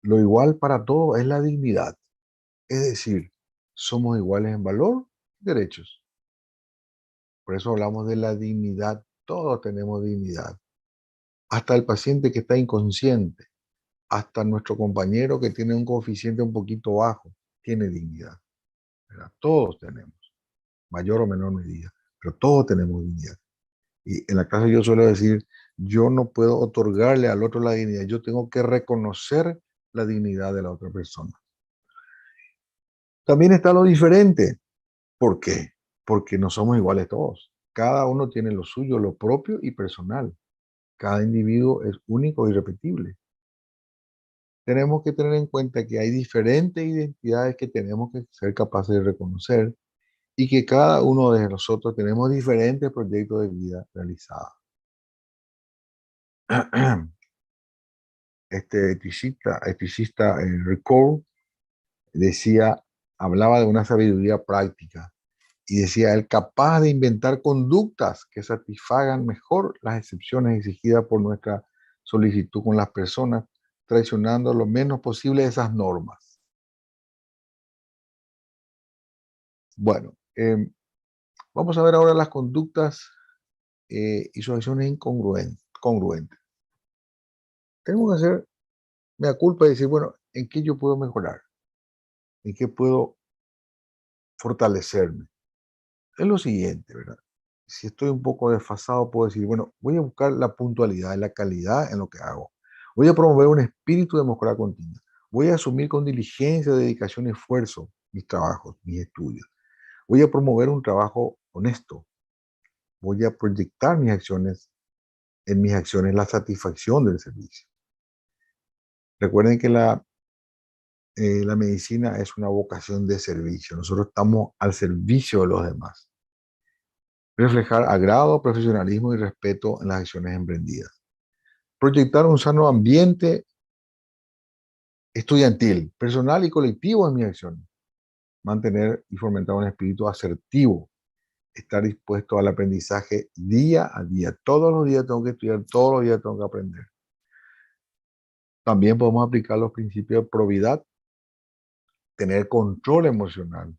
Lo igual para todos es la dignidad. Es decir, somos iguales en valor y derechos. Por eso hablamos de la dignidad. Todos tenemos dignidad. Hasta el paciente que está inconsciente, hasta nuestro compañero que tiene un coeficiente un poquito bajo, tiene dignidad, ¿verdad? Todos tenemos, mayor o menor medida, pero todos tenemos dignidad. Y en la clase yo suelo decir, yo no puedo otorgarle al otro la dignidad, yo tengo que reconocer la dignidad de la otra persona. También está lo diferente. ¿Por qué? Porque no somos iguales todos. Cada uno tiene lo suyo, lo propio y personal. Cada individuo es único e irrepetible. Tenemos que tener en cuenta que hay diferentes identidades que tenemos que ser capaces de reconocer y que cada uno de nosotros tenemos diferentes proyectos de vida realizados. Este eticista Ricord decía, hablaba de una sabiduría práctica y decía, el capaz de inventar conductas que satisfagan mejor las excepciones exigidas por nuestra solicitud con las personas, traicionando lo menos posible esas normas. Bueno, vamos a ver ahora las conductas y sus acciones congruentes. Tenemos que hacer mea culpa y decir, bueno, ¿en qué yo puedo mejorar? ¿En qué puedo fortalecerme? Es lo siguiente, ¿verdad? Si estoy un poco desfasado, puedo decir, bueno, voy a buscar la puntualidad y la calidad en lo que hago. Voy a promover un espíritu de mejora continua. Voy a asumir con diligencia, dedicación y esfuerzo mis trabajos, mis estudios. Voy a promover un trabajo honesto. Voy a proyectar en mis acciones la satisfacción del servicio. Recuerden que la medicina es una vocación de servicio. Nosotros estamos al servicio de los demás. Reflejar agrado, profesionalismo y respeto en las acciones emprendidas. Proyectar un sano ambiente estudiantil, personal y colectivo en mis acciones. Mantener y fomentar un espíritu asertivo. Estar dispuesto al aprendizaje día a día. Todos los días tengo que estudiar, todos los días tengo que aprender. También podemos aplicar los principios de probidad, tener control emocional,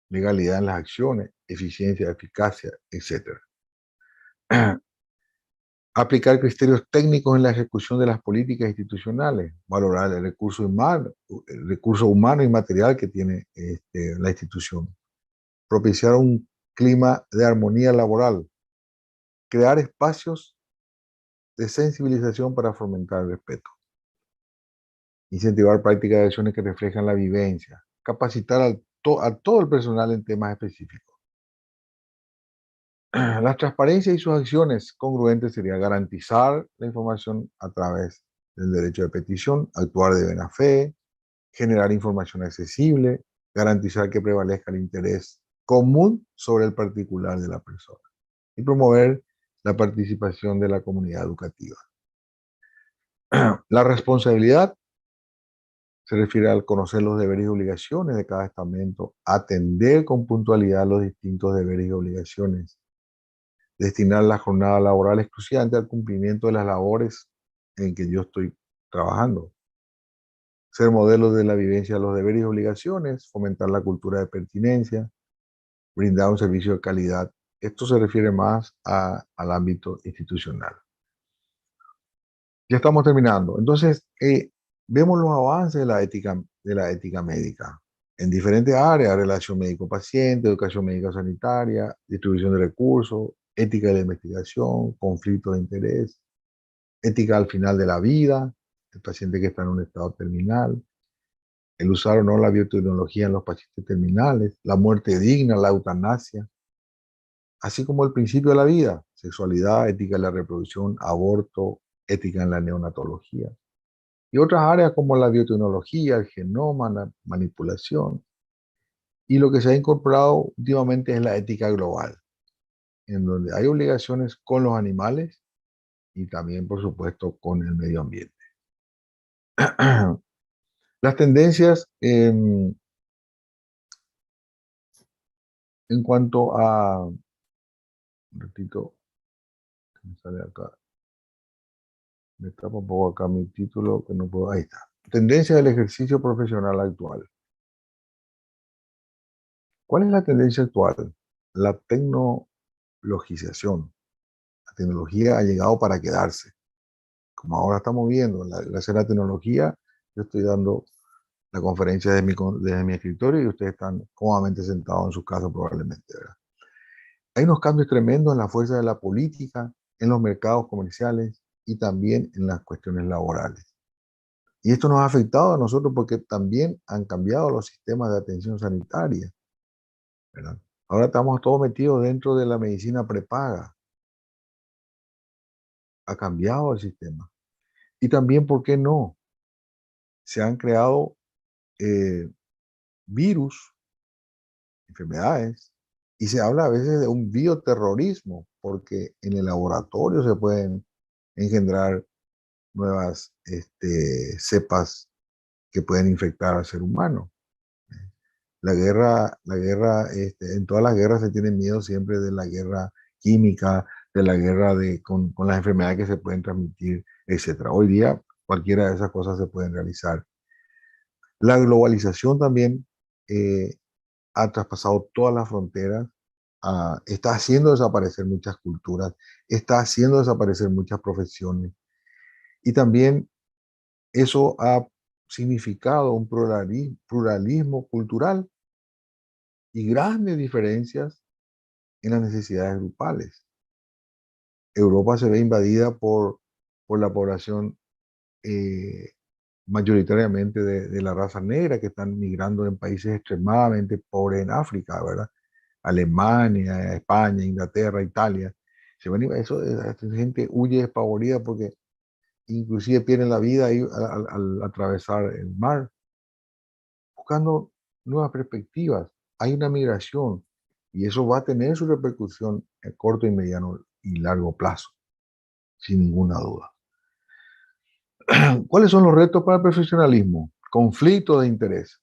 legalidad en las acciones, eficiencia, eficacia, etc. Aplicar criterios técnicos en la ejecución de las políticas institucionales, valorar el recurso humano y material que tiene la institución, propiciar un clima de armonía laboral, crear espacios de sensibilización para fomentar el respeto, incentivar prácticas de acciones que reflejan la vivencia, capacitar a todo el personal en temas específicos. La transparencia y sus acciones congruentes sería garantizar la información a través del derecho de petición, actuar de buena fe, generar información accesible, garantizar que prevalezca el interés común sobre el particular de la persona y promover la participación de la comunidad educativa. La responsabilidad se refiere al conocer los deberes y obligaciones de cada estamento, atender con puntualidad los distintos deberes y obligaciones, destinar la jornada laboral exclusivamente al cumplimiento de las labores en que yo estoy trabajando, ser modelo de la vivencia de los deberes y obligaciones, fomentar la cultura de pertinencia, brindar un servicio de calidad. Esto se refiere más al ámbito institucional. Ya estamos terminando. Entonces, vemos los avances de la ética médica en diferentes áreas: relación médico-paciente, educación médico-sanitaria, distribución de recursos, ética de la investigación, conflicto de interés, ética al final de la vida, el paciente que está en un estado terminal, el usar o no la biotecnología en los pacientes terminales, la muerte digna, la eutanasia, así como el principio de la vida, sexualidad, ética de la reproducción, aborto, ética en la neonatología. Y otras áreas como la biotecnología, el genoma, la manipulación. Y lo que se ha incorporado últimamente es la ética global, en donde hay obligaciones con los animales y también, por supuesto, con el medio ambiente. Las tendencias en cuanto a... Un ratito, me sale acá. Me tapa un poco acá mi título, que no puedo... Ahí está. Tendencia del ejercicio profesional actual. ¿Cuál es la tendencia actual? La tecnologización. La tecnología ha llegado para quedarse. Como ahora estamos viendo, gracias a la tecnología, yo estoy dando la conferencia desde mi escritorio y ustedes están cómodamente sentados en sus casas probablemente, ¿verdad? Hay unos cambios tremendos en la fuerza de la política, en los mercados comerciales y también en las cuestiones laborales. Y esto nos ha afectado a nosotros porque también han cambiado los sistemas de atención sanitaria, ¿verdad? Ahora estamos todos metidos dentro de la medicina prepaga. Ha cambiado el sistema. Y también, ¿por qué no? Se han creado virus, enfermedades, y se habla a veces de un bioterrorismo, porque en el laboratorio se pueden engendrar nuevas cepas que pueden infectar al ser humano. En todas las guerras se tiene miedo siempre de la guerra química, de la guerra con las enfermedades que se pueden transmitir, etc. Hoy día cualquiera de esas cosas se pueden realizar. La globalización también ha traspasado todas las fronteras, está haciendo desaparecer muchas culturas, está haciendo desaparecer muchas profesiones. Y también eso ha significado un pluralismo cultural y grandes diferencias en las necesidades grupales. Europa se ve invadida por la población mayoritariamente de la raza negra, que están migrando en países extremadamente pobres en África, ¿verdad? Alemania, España, Inglaterra, Italia. Esa gente huye despavorida porque inclusive pierden la vida ahí al atravesar el mar, buscando nuevas perspectivas. Hay una migración y eso va a tener su repercusión a corto y mediano y largo plazo, sin ninguna duda. ¿Cuáles son los retos para el profesionalismo? Conflicto de interés.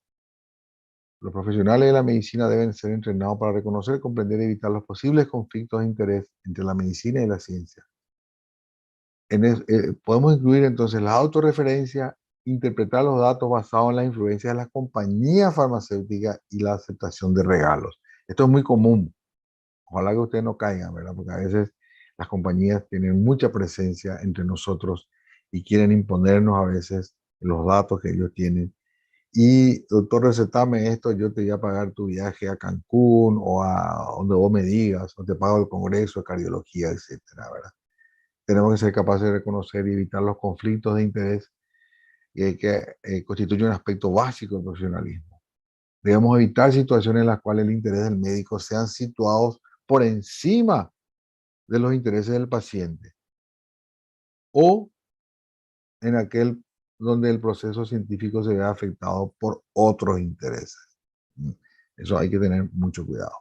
Los profesionales de la medicina deben ser entrenados para reconocer, comprender y evitar los posibles conflictos de interés entre la medicina y la ciencia. Podemos incluir entonces la autorreferencia, interpretar los datos basados en la influencia de las compañías farmacéuticas y la aceptación de regalos. Esto es muy común. Ojalá que ustedes no caigan, ¿verdad? Porque a veces las compañías tienen mucha presencia entre nosotros y quieren imponernos a veces los datos que ellos tienen. Y doctor, recetame esto, yo te voy a pagar tu viaje a Cancún o a donde vos me digas, o te pago el congreso de cardiología, etcétera, ¿verdad? Tenemos que ser capaces de reconocer y evitar los conflictos de interés que constituyen un aspecto básico del profesionalismo. Debemos evitar situaciones en las cuales el interés del médico sean situados por encima de los intereses del paciente o en aquel donde el proceso científico se vea afectado por otros intereses. Eso hay que tener mucho cuidado.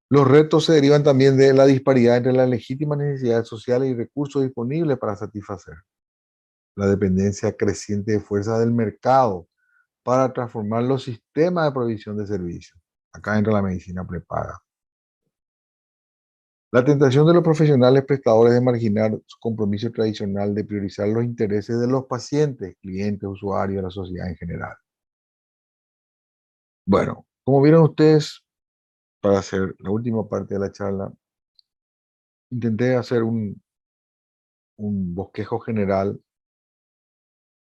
Los retos se derivan también de la disparidad entre las legítimas necesidades sociales y recursos disponibles para satisfacer. La dependencia creciente de fuerza del mercado para transformar los sistemas de provisión de servicios. Acá entra la medicina prepaga. La tentación de los profesionales prestadores de marginar su compromiso tradicional de priorizar los intereses de los pacientes, clientes, usuarios, de la sociedad en general. Bueno, como vieron ustedes, para hacer la última parte de la charla, intenté hacer un bosquejo general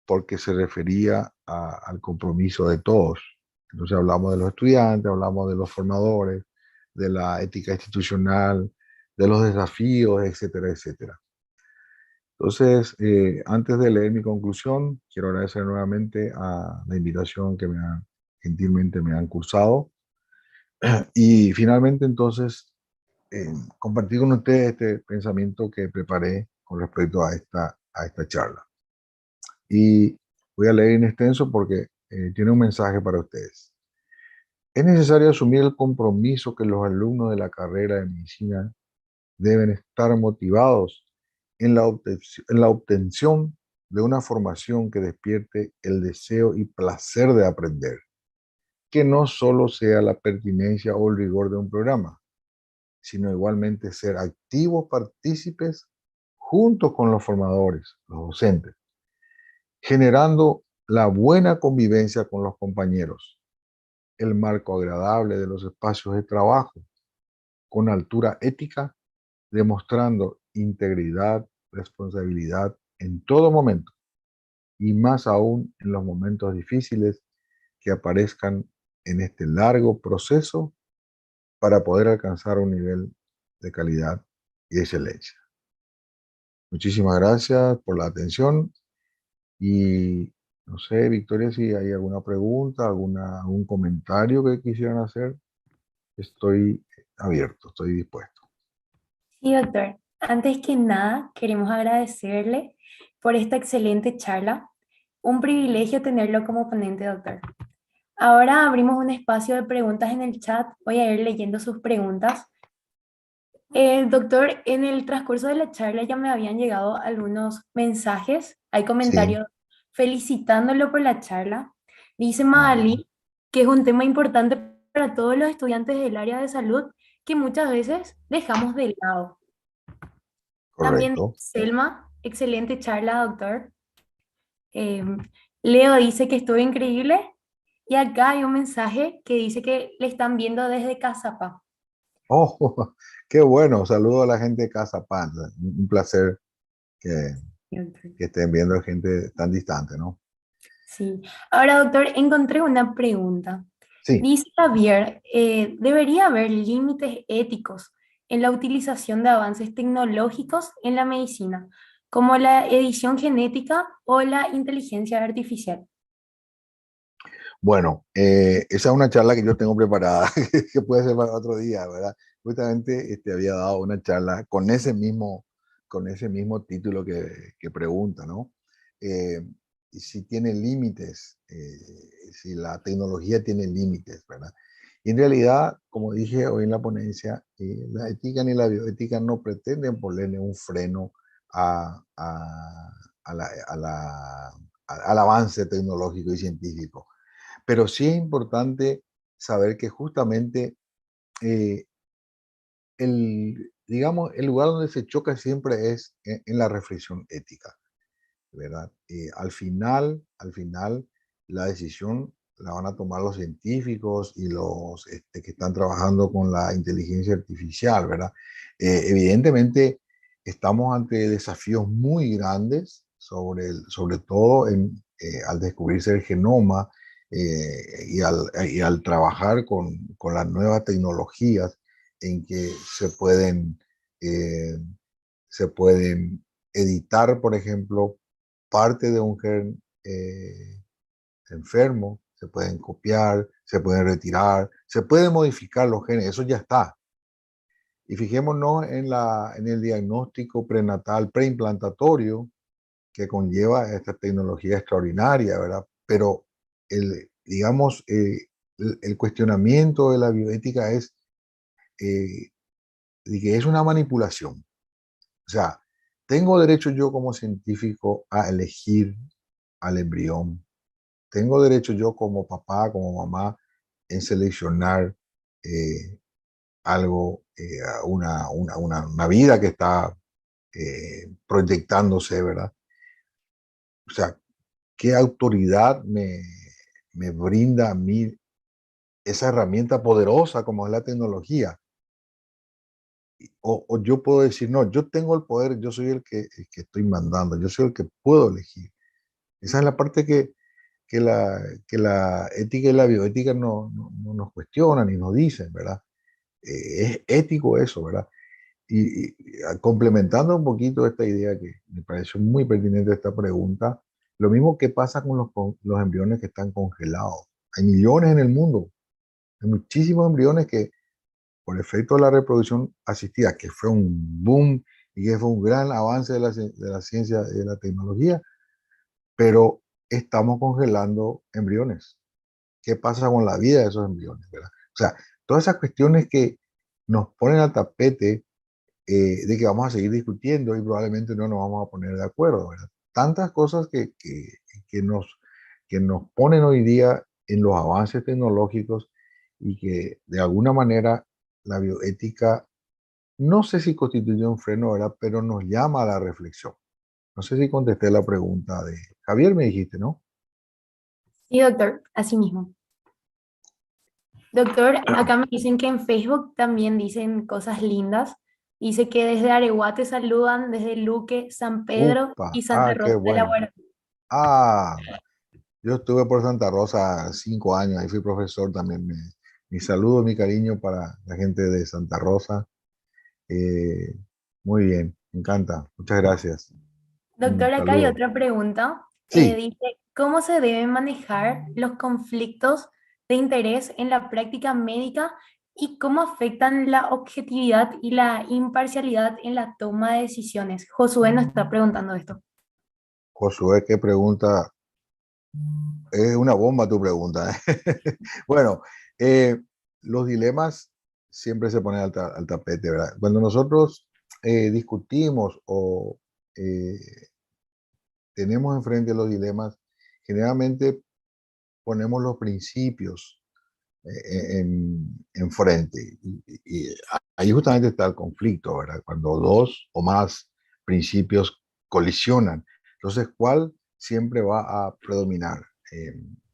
porque se refería al compromiso de todos. Entonces hablamos de los estudiantes, hablamos de los formadores, de la ética institucional, de los desafíos, etcétera, etcétera. Entonces, antes de leer mi conclusión, quiero agradecer nuevamente a la invitación que gentilmente me han cursado. Y finalmente, entonces, compartir con ustedes este pensamiento que preparé con respecto a esta charla. Y voy a leer en extenso porque tiene un mensaje para ustedes. Es necesario asumir el compromiso que los alumnos de la carrera de medicina deben estar motivados en la obtención de una formación que despierte el deseo y placer de aprender, que no solo sea la pertinencia o el rigor de un programa, sino igualmente ser activos partícipes junto con los formadores, los docentes, generando la buena convivencia con los compañeros, el marco agradable de los espacios de trabajo, con altura ética, demostrando integridad, responsabilidad en todo momento, y más aún en los momentos difíciles que aparezcan en este largo proceso para poder alcanzar un nivel de calidad y excelencia. Muchísimas gracias por la atención y no sé, Victoria, si hay alguna pregunta, algún comentario que quisieran hacer, estoy abierto, estoy dispuesto. Sí, doctor. Antes que nada, queremos agradecerle por esta excelente charla. Un privilegio tenerlo como ponente, doctor. Ahora abrimos un espacio de preguntas en el chat. Voy a ir leyendo sus preguntas. Doctor, en el transcurso de la charla ya me habían llegado algunos mensajes. Hay Sí. comentarios felicitándolo por la charla. Dice Magali que es un tema importante para todos los estudiantes del área de salud que muchas veces dejamos de lado. También Correcto. Selma, excelente charla, doctor. Eh, Leo dice que estuvo increíble. Y acá hay un mensaje que dice que le están viendo desde Cazapá. Oh, qué bueno. Saludo a la gente de Casa Pan. Un placer que estén viendo gente tan distante, ¿no? Sí. Ahora, doctor, encontré una pregunta. Sí. Dice Javier, ¿debería haber límites éticos en la utilización de avances tecnológicos en la medicina, como la edición genética o la inteligencia artificial? Bueno, esa es una charla que yo tengo preparada, que puede ser para otro día, ¿verdad? Justamente había dado una charla con ese mismo título que pregunta, ¿no? Y si tiene límites, si la tecnología tiene límites, ¿verdad? Y en realidad, como dije hoy en la ponencia, la ética ni la bioética no pretenden ponerle un freno al avance tecnológico y científico. Pero sí es importante saber que justamente digamos, el lugar donde se choca siempre es en la reflexión ética, ¿verdad? Al final, la decisión la van a tomar los científicos y los que están trabajando con la inteligencia artificial, ¿verdad? Evidentemente, estamos ante desafíos muy grandes, sobre todo al descubrirse el genoma y al trabajar con las nuevas tecnologías en que eh, se pueden editar, por ejemplo, parte de un gen enfermo, se pueden copiar, se pueden retirar, se pueden modificar los genes, eso ya está. Y fijémonos en el diagnóstico prenatal, preimplantatorio, que conlleva esta tecnología extraordinaria, ¿verdad? Pero digamos, el cuestionamiento de la bioética es de que es una manipulación. O sea, tengo derecho yo como científico a elegir al embrión. Tengo derecho yo como papá, como mamá, en seleccionar algo, una vida que está proyectándose, ¿verdad? O sea, ¿qué autoridad me brinda a mí esa herramienta poderosa como es la tecnología? O yo puedo decir, no, yo tengo el poder, yo soy el que estoy mandando, yo soy el que puedo elegir. Esa es la parte que la ética y la bioética no nos cuestionan y nos dicen, ¿verdad? Es ético eso, ¿verdad? Complementando un poquito esta idea que me pareció muy pertinente esta pregunta, lo mismo que pasa con los embriones que están congelados. Hay millones en el mundo, hay muchísimos embriones que por efecto de la reproducción asistida, que fue un boom y que fue un gran avance de la ciencia y de la tecnología, pero estamos congelando embriones. ¿Qué pasa con la vida de esos embriones, verdad? O sea, todas esas cuestiones que nos ponen al tapete de que vamos a seguir discutiendo y probablemente no nos vamos a poner de acuerdo, ¿verdad? Tantas cosas que nos ponen hoy día en los avances tecnológicos y que de alguna manera la bioética, no sé si constituye un freno, ¿verdad? Pero nos llama a la reflexión. No sé si contesté la pregunta de Javier, me dijiste, ¿no? Sí, doctor, así mismo. Doctor, acá me dicen que en Facebook también dicen cosas lindas. Dice que desde Areguá te saludan, desde Luque, San Pedro Upa, y Santa qué Rosa de la bueno. Guardia. Ah, yo estuve por Santa Rosa 5 años, ahí fui profesor también. Mi saludo, mi cariño para la gente de Santa Rosa. Eh, Muy bien, me encanta. Muchas gracias. Un Doctor, acá hay saludo. otra pregunta. Sí, Dice, ¿cómo se deben manejar los conflictos de interés en la práctica médica y cómo afectan la objetividad y la imparcialidad en la toma de decisiones? Josué nos está preguntando esto. Josué, qué pregunta. Es una bomba tu pregunta. Bueno, eh, los dilemas siempre se ponen al tapete, ¿verdad? Cuando nosotros discutimos o eh, tenemos enfrente los dilemas, generalmente ponemos los principios enfrente. Y ahí justamente está el conflicto, ¿verdad? Cuando dos o más principios colisionan. Entonces, ¿cuál siempre va a predominar?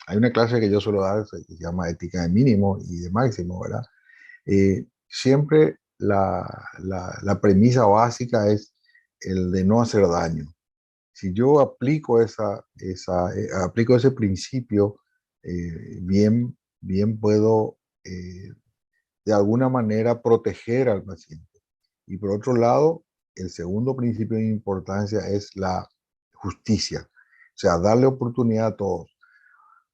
Hay una clase que yo suelo dar que se llama ética de mínimo y de máximo, ¿verdad? Siempre la premisa básica es el de no hacer daño. Si yo aplico ese principio, bien puedo de alguna manera proteger al paciente. Y por otro lado, el segundo principio de importancia es la justicia, o sea, darle oportunidad a todos.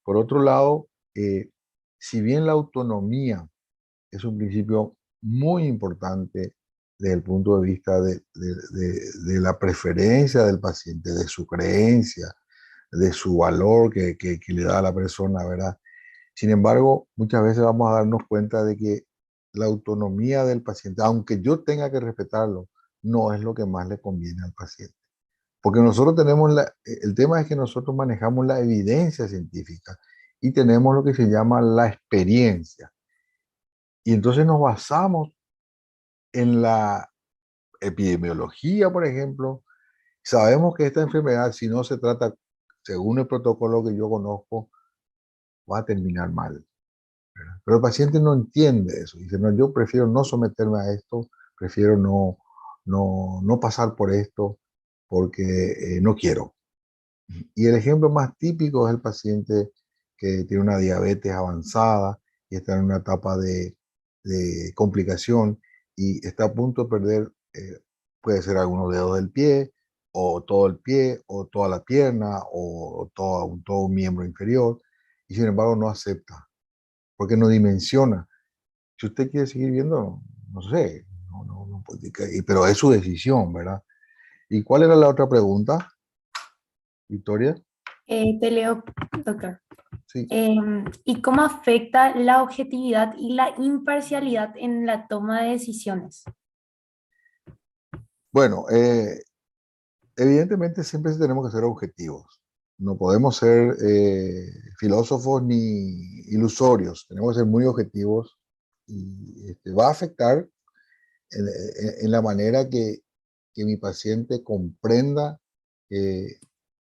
Por otro lado, si bien la autonomía es un principio muy importante desde el punto de vista de la preferencia del paciente, de su creencia, de su valor que le da a la persona, ¿verdad? Sin embargo, muchas veces vamos a darnos cuenta de que la autonomía del paciente, aunque yo tenga que respetarlo, no es lo que más le conviene al paciente. Porque nosotros tenemos el tema es que nosotros manejamos la evidencia científica y tenemos lo que se llama la experiencia. Y entonces nos basamos en la epidemiología, por ejemplo. Sabemos que esta enfermedad, si no se trata según el protocolo que yo conozco, va a terminar mal. Pero el paciente no entiende eso. Dice, no, yo prefiero no someterme a esto, prefiero no pasar por esto porque no quiero. Y el ejemplo más típico es el paciente que tiene una diabetes avanzada y está en una etapa de complicación y está a punto de perder, puede ser algunos dedos del pie, o toda la pierna, o todo un miembro inferior, y sin embargo no acepta, porque no dimensiona. Si usted quiere seguir viendo, no sé, pero es su decisión, ¿verdad? ¿Y cuál era la otra pregunta, Victoria? Te leo, doctor. Sí. ¿Y cómo afecta la objetividad y la imparcialidad en la toma de decisiones? Bueno, evidentemente siempre tenemos que ser objetivos. No podemos ser filósofos ni ilusorios. Tenemos que ser muy objetivos y va a afectar en la manera que mi paciente comprenda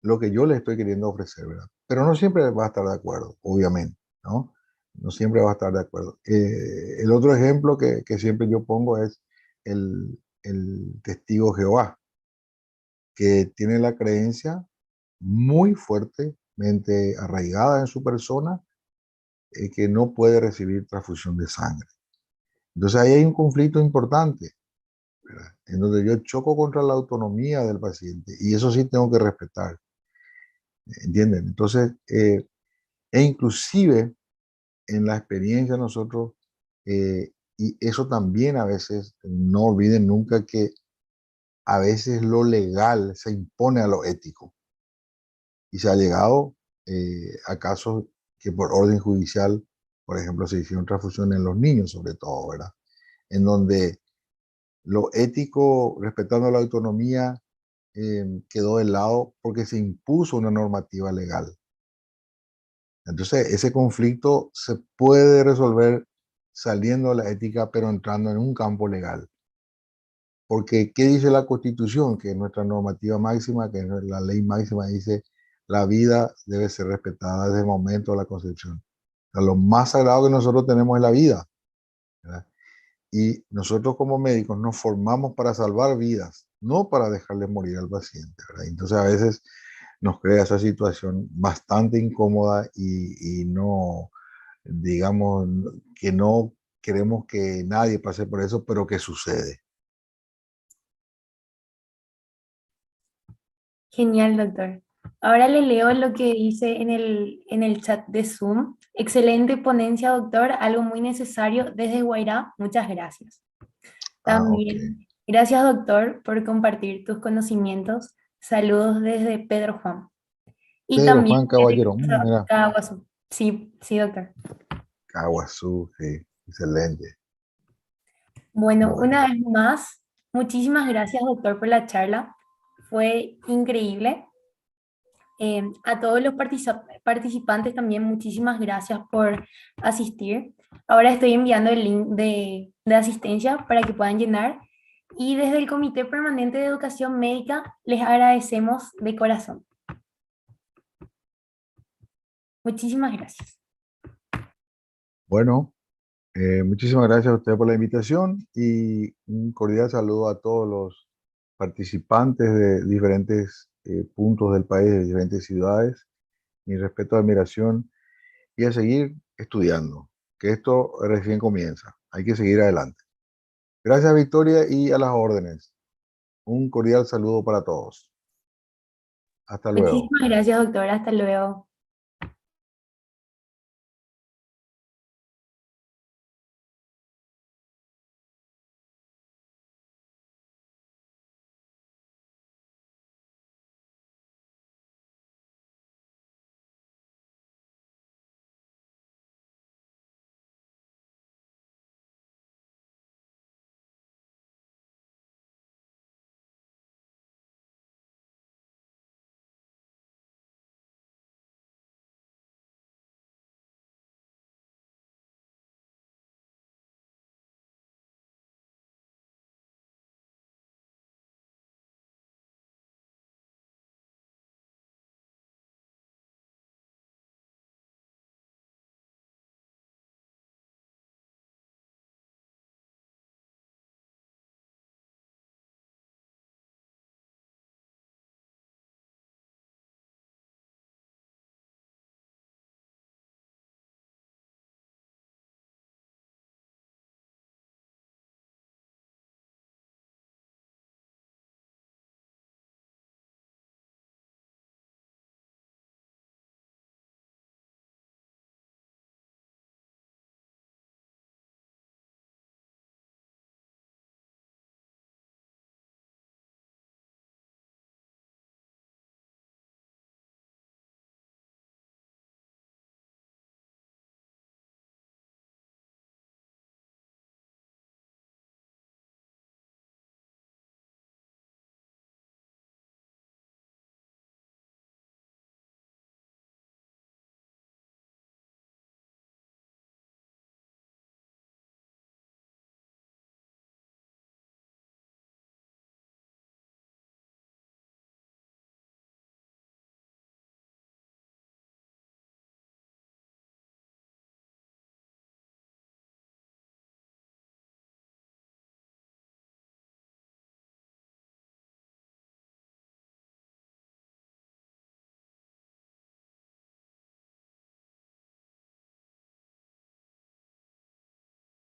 lo que yo le estoy queriendo ofrecer, ¿verdad? Pero no siempre va a estar de acuerdo, obviamente, ¿no? No siempre va a estar de acuerdo. El otro ejemplo que siempre yo pongo es el testigo Jehová, que tiene la creencia muy fuertemente arraigada en su persona, que no puede recibir transfusión de sangre. Entonces ahí hay un conflicto importante, ¿verdad? En donde yo choco contra la autonomía del paciente y eso sí tengo que respetar, ¿entienden? Entonces, e inclusive en la experiencia nosotros, y eso también a veces, no olviden nunca que a veces lo legal se impone a lo ético. Y se ha llegado a casos que por orden judicial, por ejemplo, se hicieron transfusiones en los niños, sobre todo, ¿verdad? En donde lo ético, respetando la autonomía, quedó de lado porque se impuso una normativa legal. Entonces, ese conflicto se puede resolver saliendo de la ética, pero entrando en un campo legal. Porque, ¿qué dice la Constitución? Que nuestra normativa máxima, que es la ley máxima, dice la vida debe ser respetada desde el momento de la concepción. O sea, lo más sagrado que nosotros tenemos es la vida, ¿verdad? Y nosotros como médicos nos formamos para salvar vidas, no para dejarle morir al paciente, ¿verdad? Entonces a veces nos crea esa situación bastante incómoda y no, digamos, que no queremos que nadie pase por eso, pero que sucede. Genial, doctor. Ahora le leo lo que dice en el chat de Zoom. Excelente ponencia, doctor. Algo muy necesario desde Guairá. Muchas gracias. Ah, ok. También, gracias, doctor, por compartir tus conocimientos. Saludos desde Pedro Juan. Y Pedro también Juan Caballero, desde mira, Caguazú. Sí, sí, doctor. Caguazú, sí, excelente. Bueno, Bueno, una vez más, muchísimas gracias, doctor, por la charla. Fue increíble. A todos los participantes también, muchísimas gracias por asistir. Ahora estoy enviando el link de asistencia para que puedan llenar. Y desde el Comité Permanente de Educación Médica les agradecemos de corazón. Muchísimas gracias. bueno, muchísimas gracias a usted por la invitación y un cordial saludo a todos los participantes de diferentes puntos del país, de diferentes ciudades. Mi respeto, admiración y a seguir estudiando, que esto recién comienza. Hay que seguir adelante. Gracias, Victoria, y a las órdenes. Un cordial saludo para todos. Hasta luego. Muchísimas gracias, doctor. Hasta luego.